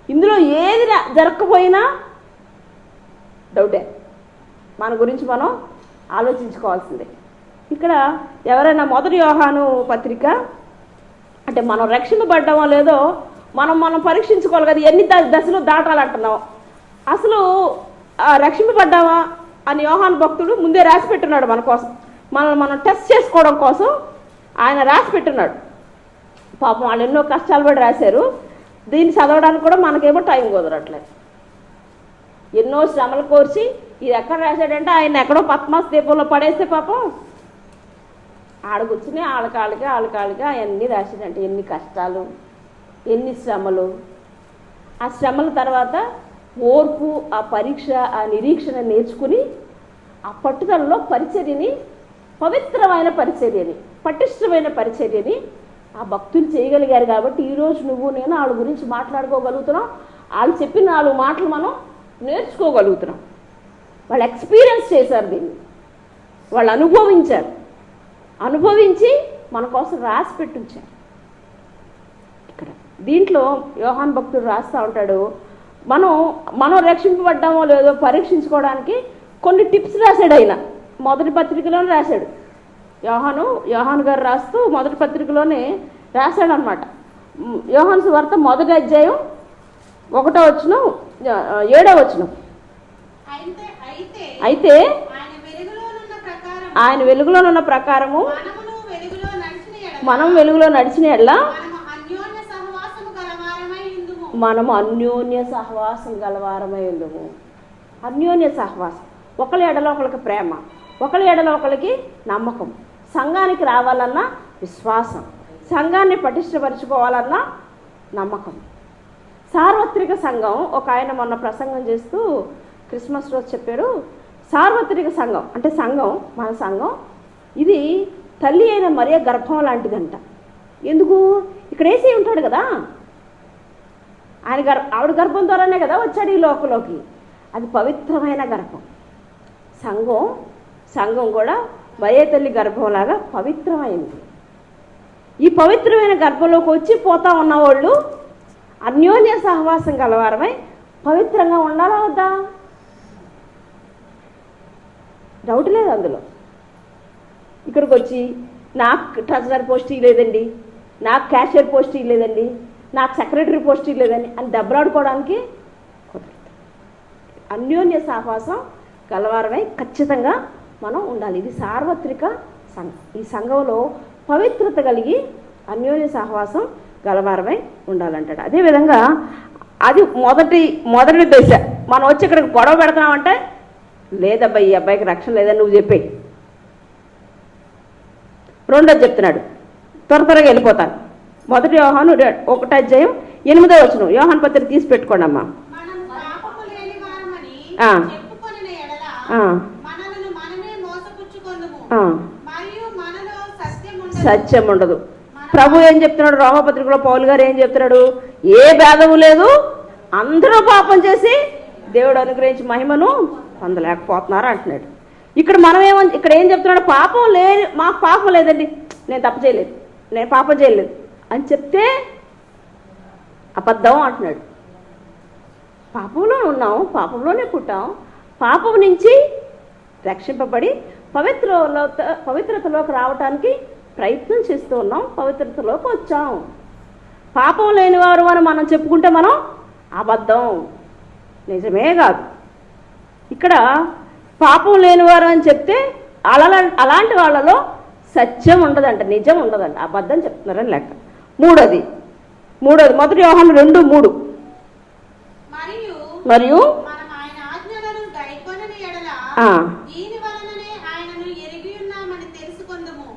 ఇందులో ఏది జరగకపోయినా డౌటే. మన గురించి మనం ఆలోచించుకోవాల్సిందే. ఇక్కడ ఎవరైనా 1 యోహాను పత్రిక అంటే మనం రక్షింపబడ్డామో లేదో మనం పరీక్షించుకోవాలి కదా, ఎన్ని దశలు దాటాలంటున్నావు. అసలు రక్షింపబడ్డావా అని యోహాను భక్తుడు ముందే రాసి పెట్టున్నాడు మన కోసం. మనం టెస్ట్ చేసుకోవడం కోసం ఆయన రాసి పెట్టున్నాడు. పాపం వాళ్ళు ఎన్నో కష్టాలు పడి రాశారు. దీన్ని చదవడానికి కూడా మనకేమో టైం కుదరట్లేదు. ఎన్నో శ్రమలు కోర్చి ఇది ఎక్కడ రాశాడంటే ఆయన ఎక్కడో పద్మాస్ దీపంలో పడేస్తే పాపం ఆడ కూర్చుని ఆళ్ళకాళ్ళకి అవన్నీ రాశాడంటే ఎన్ని కష్టాలు, ఎన్ని శ్రమలు. ఆ శ్రమల తర్వాత ఓర్పు, ఆ పరీక్ష, ఆ నిరీక్షణ నేర్చుకుని ఆ పట్టుదలలో పరిచర్యని, పవిత్రమైన పరిచర్యని, పటిష్టమైన పరిచర్యని ఆ భక్తులు చేయగలిగారు. కాబట్టి ఈరోజు నువ్వు నేను వాళ్ళ గురించి మాట్లాడుకోగలుగుతున్నాం. వాళ్ళు చెప్పిన 4 మాటలు మనం నేర్చుకోగలుగుతున్నాం. వాళ్ళు ఎక్స్పీరియన్స్ చేశారు, దీన్ని వాళ్ళు అనుభవించి మన కోసం రాసి పెట్టుంచారు. ఇక్కడ దీంట్లో యోహాను భక్తుడు రాస్తూ ఉంటాడు, మనం రక్షింపబడ్డామో లేదో పరీక్షించుకోవడానికి కొన్ని టిప్స్ రాశాడు. ఆయన మొదటి పత్రికలోనే రాశాడు. యోహాను గారు రాస్తూ మొదటి పత్రికలోనే రాశాడనమాట. యోహాను సువార్త 1వ అధ్యాయం 1వ వచనం 7వ వచనం. అయితే ఆయన వెలుగులోనున్న ప్రకారము మనం వెలుగులో నడిచిన ఎడల మనము అన్యోన్య సహవాసం గలవారమై ఉందుము. అన్యోన్య సహవాసం, ఒకరి ఎడల ఒకరికి ప్రేమ, ఒకరి ఎడల ఒకరికి నమ్మకం, సంఘానికి రావాలన్నా విశ్వాసం, సంఘాన్ని పటిష్టపరచుకోవాలన్నా నమ్మకం. సార్వత్రిక సంఘం, ఒక ఆయన మొన్న ప్రసంగం చేస్తూ క్రిస్మస్ రోజు చెప్పాడు, సార్వత్రిక సంఘం అంటే మన సంఘం ఇది తల్లి అయిన మరియ గర్భం లాంటిదంట. ఎందుకు? ఇక్కడ ఏసీ ఉంటాడు కదా, ఆవిడ గర్భం ద్వారానే కదా వచ్చాడు ఈ లోకంలోకి. అది పవిత్రమైన గర్భం. సంఘం కూడా మరియ తల్లి గర్భంలాగా పవిత్రమైంది. ఈ పవిత్రమైన గర్భంలోకి వచ్చి పోతా ఉన్నవాళ్ళు అన్యోన్య సహవాసం గలవారమై పవిత్రంగా ఉండాలా వద్దా? డౌట్ లేదు అందులో. ఇక్కడికి వచ్చి నాకు ట్రెజరర్ పోస్ట్ ఇవ్వలేదండి, నాకు క్యాషియర్ పోస్ట్ ఇవ్వలేదండి, నాకు సెక్రటరీ పోస్ట్ ఇవ్వలేదని అని దెబ్బలాడుకోవడానికి కుదరదు. అన్యోన్య సహవాసం గలవారమై ఖచ్చితంగా మనం ఉండాలి. ఇది సార్వత్రిక సంఘం. ఈ సంఘంలో పవిత్రత కలిగి అన్యోన్య సహవాసం గలవారమై ఉండాలంటాడు. అదేవిధంగా అది మొదటి దశ. మనం వచ్చి ఇక్కడికి గొడవ పెడుతున్నామంటే లేదబ్బా ఈ అబ్బాయికి రక్షణ లేదని నువ్వు చెప్పేయి. రెండోది చెప్తున్నాడు, త్వరగా వెళ్ళిపోతాను. 1 యోహాను 1వ అధ్యాయం 8వ వచనం. యోహాను పత్రిక తీసి పెట్టుకోండి అమ్మా. సత్యం ఉండదు. ప్రభు ఏం చెప్తున్నాడు? రోమపత్రికలో పౌలు గారు ఏం చెప్తున్నాడు? ఏ భేదము లేదు, అందరూ పాపం చేసి దేవుడు అనుగ్రహించి మహిమను పొందలేకపోతున్నారు అంటున్నాడు. ఇక్కడ ఏం చెప్తున్నాడు? మాకు పాపం లేదండి, నేను తప్పు చేయలేదు, నేను పాపం చేయలేదు అని చెప్తే అబద్ధం అంటున్నాడు. పాపంలో ఉన్నాం, పాపంలోనే పుట్టాం, పాపం నుంచి రక్షింపబడి పవిత్రతలోకి రావటానికి ప్రయత్నం చేస్తూ ఉన్నాం, పవిత్రతలోకి వచ్చాం. పాపం లేనివారు అని మనం చెప్పుకుంటే మనం అబద్ధం, నిజమే కాదు. ఇక్కడ పాపం లేనివారు అని చెప్తే అలాంటి వాళ్ళలో సత్యం ఉండదంట, నిజం ఉండదంట, అబద్ధం చెప్తున్నారని లెక్క. మూడోది 1 యోహాను 2:3. మరియు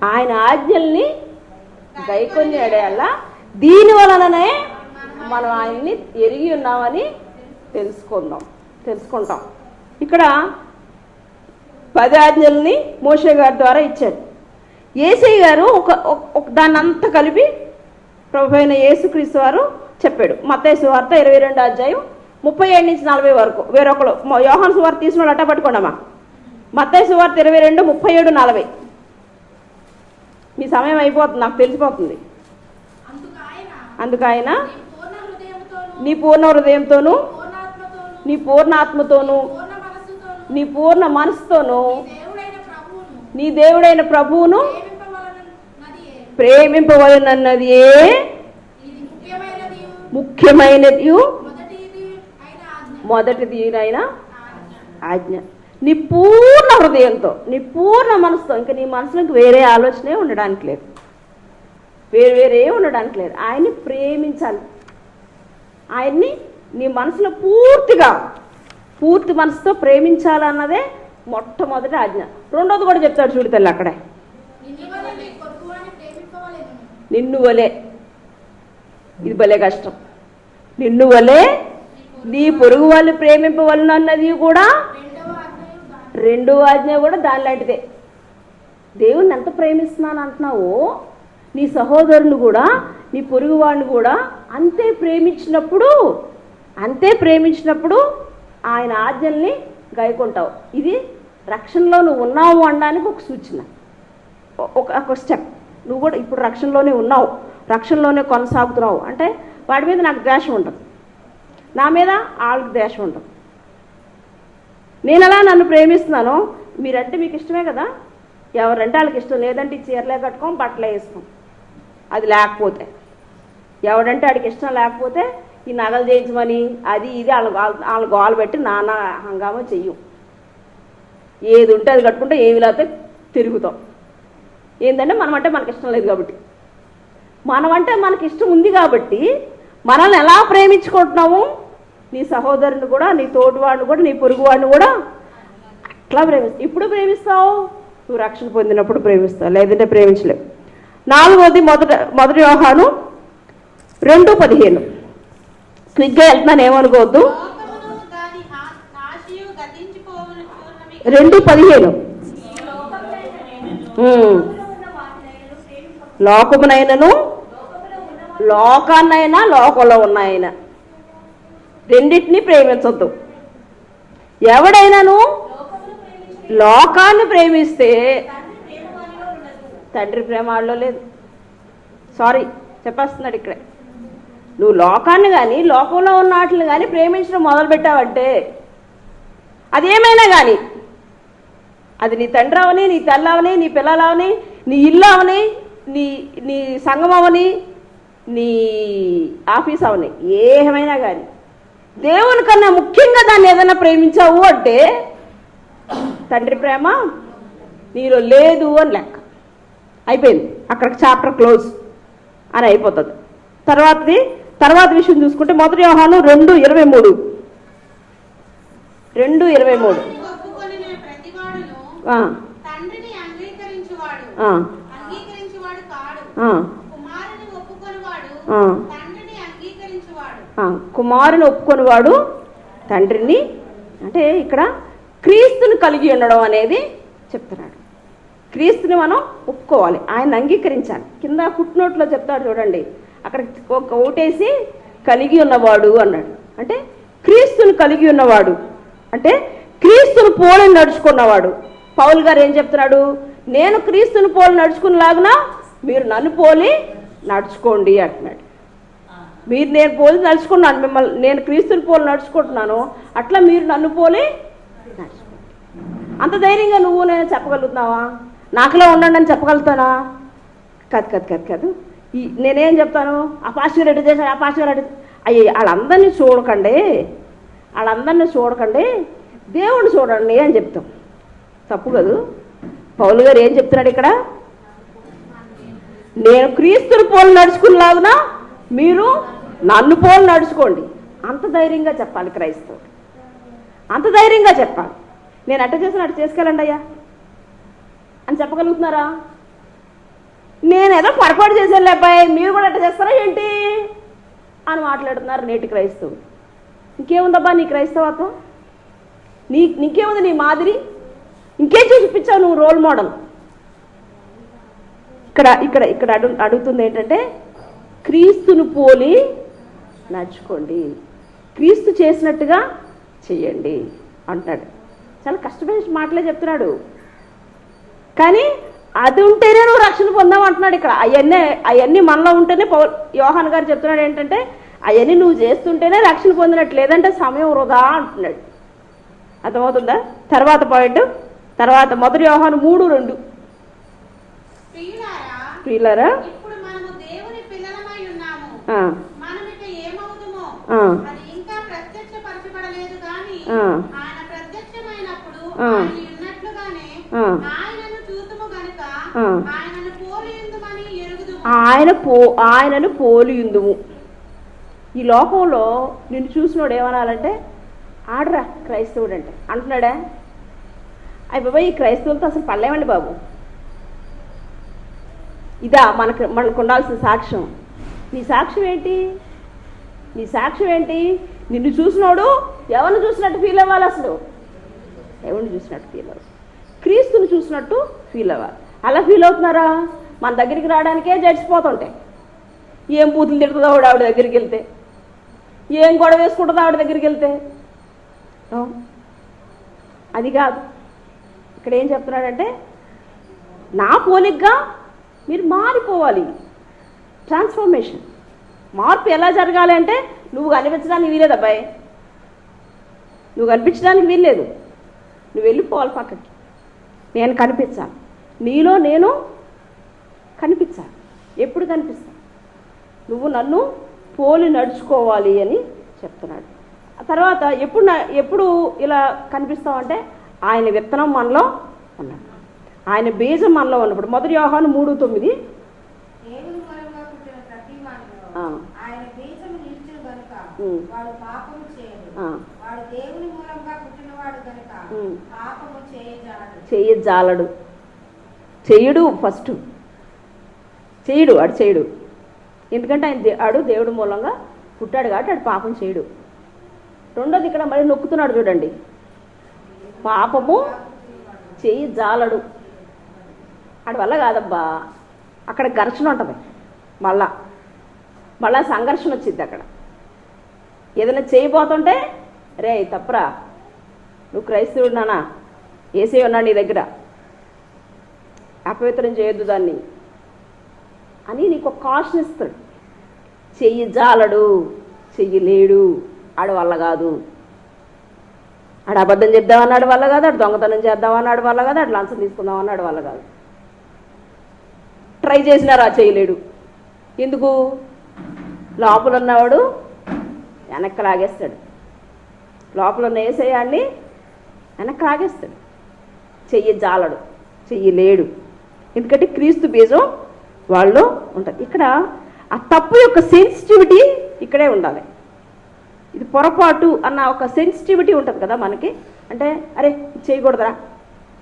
ఆయన ఆజ్ఞల్ని గైకొని ఎడల దీని వలననే మనం ఆయన్ని ఎరిగి ఉన్నామని తెలుసుకుంటాం. ఇక్కడ 10 ఆజ్ఞల్ని మోషే గారి ద్వారా ఇచ్చాడు. యేసయ్య గారు ఒక దాన్నంతా కలిపి ప్రభు అయిన యేసుక్రీస్తు వారు చెప్పాడు. మత్తయి సువార్త 22వ అధ్యాయం 37 నుంచి 40 వరకు. వేరొకరు యోహాను సువార్త తీసిన వాళ్ళు అట్ట పట్టుకోండమ్మా. మత్తయి సువార్త 22, 37, 40. మీ సమయం అయిపోతుంది, నాకు తెలిసిపోతుంది. అందుకు ఆయన నీ పూర్ణ హృదయంతోనూ, నీ పూర్ణ ఆత్మతోనూ, నీ పూర్ణ మనసుతోనూ నీ దేవుడైన ప్రభువును ప్రేమింపవలనన్నది ముఖ్యమైనది మొదటిది అయినా ఆజ్ఞ. నీ పూర్ణ హృదయంతో, నీ పూర్ణ మనసుతో, ఇంకా నీ మనసులోకి వేరే ఆలోచనే ఉండడానికి లేదు, వేరే ఉండడానికి లేదు. ఆయన్ని ప్రేమించాలి. ఆయన్ని నీ మనసులో పూర్తి మనసుతో ప్రేమించాలన్నదే మొట్టమొదటి ఆజ్ఞ. రెండోది కూడా చెప్తాడు చూడు తల్లి అక్కడే, నిన్ను వలే. ఇది భలే కష్టం. నిన్ను వలే నీ పొరుగు వాళ్ళు ప్రేమింపవలను అన్నది కూడా రెండో ఆజ్ఞ కూడా దానిలాంటిదే. దేవుణ్ణి ఎంత ప్రేమిస్తున్నాను అంటున్నావో నీ సహోదరుని కూడా, నీ పొరుగు వాడిని కూడా అంతే ప్రేమించినప్పుడు ఆయన ఆజ్ఞల్ని గైకొంటావు. ఇది రక్షణలో నువ్వు ఉన్నావు అనడానికి ఒక సూచన, ఒక స్టెప్. నువ్వు కూడా ఇప్పుడు రక్షణలోనే ఉన్నావు, రక్షణలోనే కొనసాగుతున్నావు అంటే వాడి మీద నాకు ద్వేషం ఉండదు, నా మీద వాళ్ళకి ద్వేషం ఉండదు. నేను అలా నన్ను ప్రేమిస్తున్నాను, మీరంటే మీకు ఇష్టమే కదా, ఎవరంటే వాళ్ళకి ఇష్టం. లేదంటే ఈ చీరలే కట్టుకోం, బట్టలే వేసుకోం. అది లేకపోతే ఎవడంటే వాడికి ఇష్టం లేకపోతే ఈ నగలు చేయించమని అది ఇది వాళ్ళ గోలు పెట్టి నానా హంగామా చెయ్యం. ఏది ఉంటే అది కట్టుకుంటే ఏమి లేకపోతే తిరుగుతాం. ఏంటంటే మనమంటే మనకి ఇష్టం లేదు కాబట్టి. మనమంటే మనకి ఇష్టం ఉంది కాబట్టి మనల్ని ఎలా ప్రేమించుకుంటున్నాము, నీ సహోదరుని కూడా, నీ తోటివాడిని కూడా, నీ పొరుగువాడిని కూడా అట్లా ప్రేమిస్తావు. ఇప్పుడు ప్రేమిస్తావు, నువ్వు రక్షణ పొందినప్పుడు ప్రేమిస్తావు, లేదంటే ప్రేమించలేవు. నాలుగోది మొదటి యోహాను 2:15. క్విక్గా వెళ్తున్నాను, ఏమనుకోవద్దు. 2:15 లోకమునైనను లోకాన్నైనా లోకంలో ఉన్నాయన రెండింటినీ ప్రేమించొద్దు. ఎవడైనాను లోకాన్ని ప్రేమిస్తే తండ్రి ప్రేమ వాళ్ళలో లేదు. సారీ చెప్పేస్తున్నాడు ఇక్కడే. నువ్వు లోకాన్ని కానీ లోకంలో ఉన్న వాటిని కానీ ప్రేమించడం మొదలుపెట్టావంటే అదేమైనా కానీ, అది నీ తండ్రి అవని, నీ తల్లి అవని, నీ పిల్లలు అవని, నీ ఇల్లు అవని, నీ సంఘం అవని, నీ ఆఫీస్ అవని, ఏమైనా కానీ దేవుని కన్నా ముఖ్యంగా దాన్ని ఏదైనా ప్రేమించావు అంటే తండ్రి ప్రేమ నీలో లేదు అని లెక్క. అయిపోయింది, అక్కడికి చాప్టర్ క్లోజ్ అని అయిపోతుంది. తర్వాత విషయం చూసుకుంటే మొదటి యోహాను 2:23. కుమారుని ఒప్పుకొనివాడు తండ్రిని, అంటే ఇక్కడ క్రీస్తుని కలిగి ఉండడం అనేది చెప్తున్నాడు. క్రీస్తుని మనం ఒప్పుకోవాలి, ఆయన అంగీకరించాలి. కింద ఫుట్నోట్లో చెప్తాడు చూడండి, అక్కడ ఒక ఓటేసి కలిగి ఉన్నవాడు అన్నాడు. అంటే క్రీస్తుని కలిగి ఉన్నవాడు అంటే క్రీస్తుని పోలి నడుచుకున్నవాడు. పౌలు గారు ఏం చెప్తున్నాడు, నేను క్రీస్తుని పోలి నడుచుకునేలాగునా మీరు నన్ను పోలి నడుచుకోండి అంటున్నాడు. మీరు నేను పోలి నడుచుకున్నాను, మిమ్మల్ని నేను క్రీస్తుని పోలి నడుచుకుంటున్నాను, అట్లా మీరు నన్ను పోలి నడుచుకోండి. అంత ధైర్యంగా నువ్వు నేను చెప్పగలుగుతున్నావా? నాకులో ఉండండి అని చెప్పగలుగుతానా? కాదు. నేనేం చెప్తాను, ఆ పాస్టర్ రెడ్డి చేశాడు, ఆ పాస్టర్ రెడ్డి అయ్యి వాళ్ళందరినీ చూడకండి, దేవుణ్ణి చూడండి అని చెప్తాం. తప్పు కాదు. పౌలు గారు ఏం చెప్తున్నాడు ఇక్కడ, నేను క్రీస్తుని పోలు నడుచుకునేలాగునా మీరు నన్ను పోలు నడుచుకోండి. అంత ధైర్యంగా చెప్పాలి క్రైస్తవుడు, అంత ధైర్యంగా చెప్పాలి. నేను అట్ట చేసిన అటు చేసుకెళ్ళండి అయ్యా అని చెప్పగలుగుతున్నారా? నేనేదో పొరపాటు చేశాను అబ్బాయి, మీరు కూడా అట్ట చేస్తారా ఏంటి అని మాట్లాడుతున్నారు నేటి క్రైస్తవులు. ఇంకేముందబ్బా నీ క్రైస్తవత్వం, నీకేముంది నీ మాదిరి, ఇంకేం చూపించావు నువ్వు రోల్ మోడల్? ఇక్కడ అడుగుతుంది ఏంటంటే క్రీస్తును పోలి నడుచుకోండి, క్రీస్తు చేసినట్టుగా చెయ్యండి అంటాడు. చాలా కష్టమైన మాటలే చెప్తున్నాడు, కానీ అది ఉంటేనే నువ్వు రక్షణ పొందావు అంటున్నాడు ఇక్కడ. అవన్నీ మనలో ఉంటేనే యోహాన్ గారు చెప్తున్నాడు ఏంటంటే అవన్నీ నువ్వు చేస్తుంటేనే రక్షణ పొందినట్టు, లేదంటే సమయం వృధా అంటున్నాడు. అర్థమవుతుందా? తర్వాత పాయింట్, మొదటి యోహాను 3:2. ప్రియులారా అది ఇంకా ప్రత్యక్షపరచబడలేదు కానీ ఆయన ప్రత్యక్షమైనప్పుడు ఆ. ఆయన ఉన్నట్లుగానే ఆ. ఆయనను చూతుము గనుక ఆ. ఆయనను పోలియుందుమని ఎరుగుదుము. ఆయనను పోలియుందుము. ఈ లోకంలో నిన్ను చూసినోడు ఏమనాలంటే ఆడరా క్రైస్తవుడు అంటే అంటున్నాడా? అయ్యి బాబా, ఈ క్రైస్తవులతో అసలు పడలేమండి బాబు. ఇదా మనకు ఉండాల్సిన సాక్ష్యం. నీ సాక్ష్యం ఏంటి? నీ సాక్ష్యం ఏంటి? నిన్ను చూసినోడు ఎవరిని చూసినట్టు ఫీల్ అవ్వాలి? అసలు ఎవరిని చూసినట్టు ఫీల్ అవ్వాలి? క్రీస్తుని చూసినట్టు ఫీల్ అవ్వాలి. అలా ఫీల్ అవుతున్నారా? మన దగ్గరికి రావడానికే జడిచిపోతుంటాయి. ఏం బూతులు తిడుతుందో ఆవిడ దగ్గరికి వెళ్తే, ఏం గొడవ వేసుకుంటుందో ఆవిడ దగ్గరికి వెళ్తే. అది కాదు. ఇక్కడ ఏం చెప్తున్నాడంటే, నా పోలికగా మీరు మారిపోవాలి. ట్రాన్స్ఫర్మేషన్, మార్పు ఎలా జరగాలి అంటే, నువ్వు కనిపించడానికి వీలేదు అబ్బాయి, నువ్వు కనిపించడానికి వీల్లేదు. నువ్వు వెళ్ళిపోవాలి పక్కకి. నేను కనిపించాలి, నీలో నేను కనిపించాలి. ఎప్పుడు కనిపిస్తా? నువ్వు నన్ను పోలి నడుచుకోవాలి అని చెప్తున్నాడు. ఆ తర్వాత ఎప్పుడు ఇలా కనిపిస్తావంటే, ఆయన విత్తనం మనలో ఉన్నాడు, ఆయన బీజం మనలో ఉన్నప్పుడు. 1 యోహాను 3:9. దేవుని మూలంగా పుట్టిన ప్రతి వానిలో ఆయన బీజము నిలిచిన గనుక వాడు పాపము చేయడు. వాడు దేవుని మూలంగా పుట్టినవాడు గనుక పాపము చేయజాలడు. చెయ్యడు. ఫస్ట్ చేయడు, ఆడు చేయడు. ఎందుకంటే ఆడు దేవుడి మూలంగా పుట్టాడు కాబట్టి ఆడు పాపం చేయడు. రెండోది ఇక్కడ మరి నొక్కుతున్నాడు చూడండి, పాపము చెయ్యి జాలడు. ఆడి వల్ల కాదబ్బా. అక్కడ ఘర్షణ ఉంటుంది, మళ్ళా సంఘర్షణ వచ్చింది. అక్కడ ఏదైనా చేయబోతుంటే, రే తప్పురా, నువ్వు క్రైస్తవుడు నానా, ఏసీ ఉన్నాడు నీ దగ్గర, అపవిత్రం చేయొద్దు దాన్ని అని నీకు ఒక కాషన్ ఇస్తాడు. చెయ్యి జాలడు, చెయ్యలేడు, ఆడు వల్ల కాదు. ఆడు అబద్ధం చెప్దామన్నాడు వల్ల కాదు, ఆడు దొంగతనం చేద్దామన్నాడు వల్ల కాదు, ఆడు లంచం తీసుకుందామన్నాడు వల్ల కాదు. ట్రై చేసినారా చేయలేడు. ఎందుకు? లోపల ఉన్నవాడు వెనక్కి లాగేస్తాడు, లోపల ఉన్న యేసయ్యాన్ని వెనక్కి లాగేస్తాడు. చెయ్యి జాలడు, చెయ్యలేడు. ఎందుకంటే క్రీస్తు బీజం వాళ్ళు ఉంటుంది. ఇక్కడ ఆ తప్పు యొక్క సెన్సిటివిటీ ఇక్కడే ఉండాలి. ఇది పొరపాటు అన్న ఒక సెన్సిటివిటీ ఉంటుంది కదా మనకి. అంటే అరే ఇది చేయకూడదురా,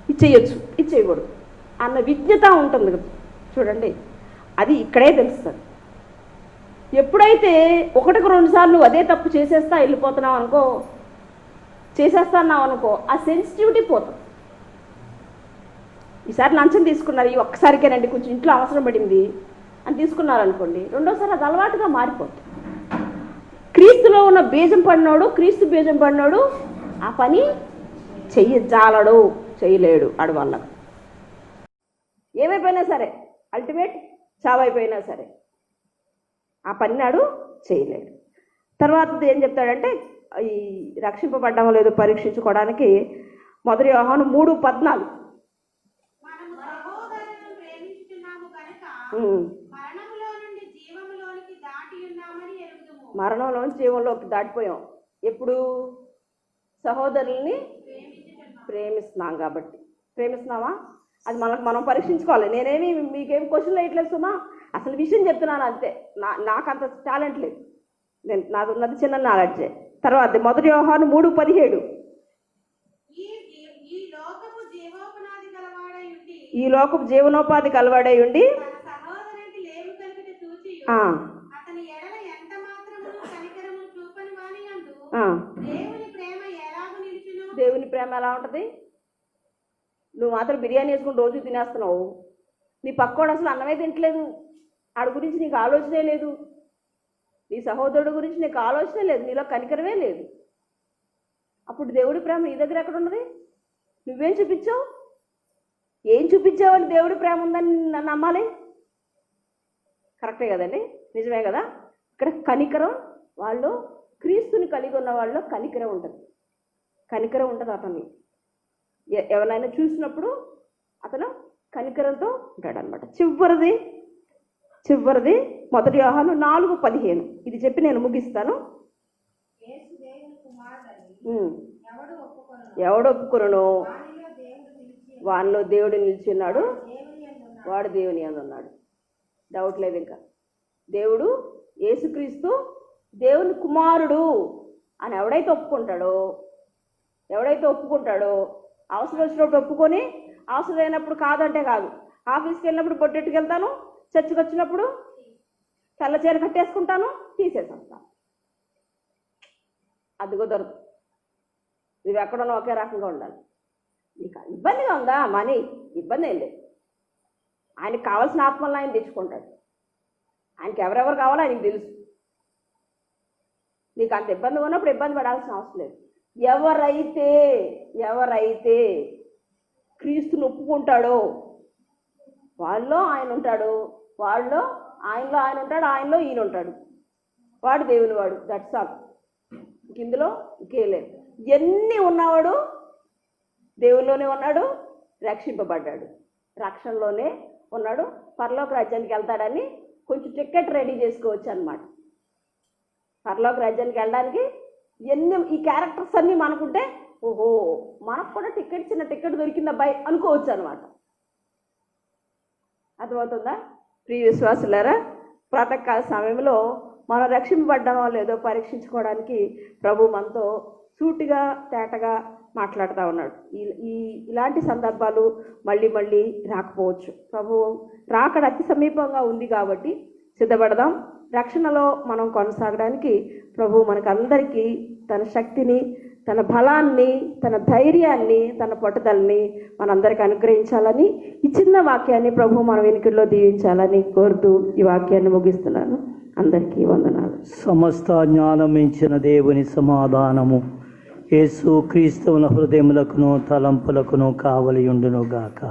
ఇది చేయొచ్చు, ఇది చేయకూడదు అన్న విజ్ఞత ఉంటుంది కదా. చూడండి, అది ఇక్కడే తెలుస్తుంది. ఎప్పుడైతే 1-2 సార్లు అదే తప్పు వెళ్ళిపోతున్నావు అనుకో, చేసేస్తున్నావు అనుకో, ఆ సెన్సిటివిటీ పోతుంది. ఈసారి లంచం తీసుకున్నారు, ఈ ఒక్కసారికేనండి కొంచెం ఇంట్లో అవసరం పడింది అని తీసుకున్నారనుకోండి, రెండోసారి అది అలవాటుగా మారిపోతుంది. క్రీస్తులో ఉన్న బీజం పడినోడు, క్రీస్తు బీజం పడినోడు ఆ పని చెయ్యజాలడు, చేయలేడు. ఆడు వల్ల ఏమైపోయినా సరే, అల్టిమేట్ చావైపోయినా సరే ఆ పని నాడు చేయలేడు. తర్వాత ఏం చెప్తాడంటే, ఈ రక్షింపబడ్డామో లేదో పరీక్షించుకోవడానికి 1 యోహాను 3:14. మరణంలోంచి జీవంలోకి దాటిపోయాం. ఎప్పుడు? సహోదరుల్ని ప్రేమిస్తున్నాం కాబట్టి. ప్రేమిస్తున్నావా? అది మనం పరీక్షించుకోవాలి. నేనేమి మీకేం క్వశ్చన్లు వేయట్లేదు సుమా, అసలు విషయం చెప్తున్నాను అంతే. నాకంత టాలెంట్ లేదు, నాది ఉన్నది చిన్న నాలెడ్జే. తర్వాత 1 యోహాను 3:17. ఈ లోకపు జీవనోపాధి కలవాడై ఉండి దేవుని ప్రేమ ఎలా ఉంటుంది? నువ్వు మాత్రం బిర్యానీ వేసుకుని రోజు తినేస్తున్నావు, నీ పక్కోడు అసలు అన్నమే తింటలేదు, ఆడి గురించి నీకు ఆలోచనే లేదు, నీ సహోదరుడు గురించి నీకు ఆలోచనే లేదు, నీలో కనికరమే లేదు. అప్పుడు దేవుడి ప్రేమ నీ దగ్గర ఎక్కడ ఉన్నది? నువ్వేం చూపించావు? ఏం చూపించావని దేవుడి ప్రేమ ఉందని నమ్మాలి? కరెక్టే కదండి, నిజమే కదా. ఇక్కడ కనికరం, వాళ్ళు క్రీస్తుని కలిగి ఉన్న వాళ్ళు కనికరం ఉంటుంది. కనికరం ఉంటుంది అతన్ని. ఎవరైనా చూసినప్పుడు అతను కనికరంతో ఉంటాడు అనమాట. చివరిది 1 యోహాను 4:15. ఇది చెప్పి నేను ముగిస్తాను. యేసు దేవుని కుమారుడని ఉమ్. ఎవడు ఒప్పుకొనునో ఎవడు ఒప్పుకొనునో వానిలో దేవుడు నిలిచి వానిలో దేవుడు నిలిచిన్నాడు, దేవుని యందు ఉన్నాడు. వాడు దేవుని యందు ఉన్నాడు. డౌట్ లేదు ఇంకా. దేవుడు యేసుక్రీస్తు దేవుని కుమారుడు అని ఎవడైతే ఒప్పుకుంటాడో అవసరం వచ్చినప్పుడు ఒప్పుకొని, అవసరం అయినప్పుడు కాదంటే కాదు. ఆఫీస్కి వెళ్ళినప్పుడు బొట్టెట్టుకు వెళ్తాను, చర్చికి వచ్చినప్పుడు తెల్ల చీర కట్టేసుకుంటాను, తీసేసేస్తాను. అది కుదరదు. నువ్వు ఎక్కడున్నా ఒకే రకంగా ఉండాలి. నీకు ఇబ్బందిగా ఉందా? మనీ ఇబ్బంది ఏం లేదు. ఆయనకు కావాల్సిన ఆత్మలను ఆయన తెచ్చుకుంటాడు. ఆయనకి ఎవరెవరు కావాలో ఆయనకి తెలుసు. నీకు అంత ఇబ్బంది ఉన్నప్పుడు ఇబ్బంది పడాల్సిన అవసరం లేదు. ఎవరైతే క్రీస్తుని ఒప్పుకుంటాడో వాళ్ళలో ఆయన ఉంటాడు, ఆయనలో ఆయన ఉంటాడు, ఆయనలో ఈయన ఉంటాడు. వాడు దేవుని వాడు. That's all. ఇందులో ఇంకేలేదు. ఎన్ని ఉన్నవాడు దేవుల్లోనే ఉన్నాడు, రక్షింపబడ్డాడు, రక్షణలోనే ఉన్నాడు. పరలోక రాజ్యానికి వెళ్తాడని కొంచెం టికెట్ రెడీ చేసుకోవచ్చు అన్నమాట. పరలోక రాజ్యానికి వెళ్ళడానికి ఈ క్యారెక్టర్స్ అన్నీ మనకుంటే, ఓహో మనకు కూడా చిన్న టికెట్ దొరికింది అబ్బాయి అనుకోవచ్చు అనమాట. అర్థమవుతుందా? ప్రియ విశ్వాసులారా, ప్రాతకాల సమయంలో మనం రక్షింపబడ్డామో లేదో పరీక్షించుకోవడానికి ప్రభు మనతో సూటిగా తేటగా మాట్లాడుతూ ఉన్నాడు. ఇలాంటి సందర్భాలు మళ్ళీ రాకపోవచ్చు. ప్రభు రాకడ అతి సమీపంగా ఉంది కాబట్టి సిద్ధపడదాం. రక్షణలో మనం కొనసాగడానికి ప్రభు మనకందరికీ తన శక్తిని, తన బలాన్ని, తన ధైర్యాన్ని, తన పట్టుదలని మనందరికీ అనుగ్రహించాలని, ఈ చిన్న వాక్యాన్ని ప్రభు మన వెనుకల్లో దీవించాలని కోరుతూ ఈ వాక్యాన్ని ముగిస్తున్నాను. అందరికీ వందనాలు. సమస్త జ్ఞానం మించిన దేవుని సమాధానము యేసు క్రీస్తువుల హృదయములకును తలంపులకును కావలి ఉండును గాక.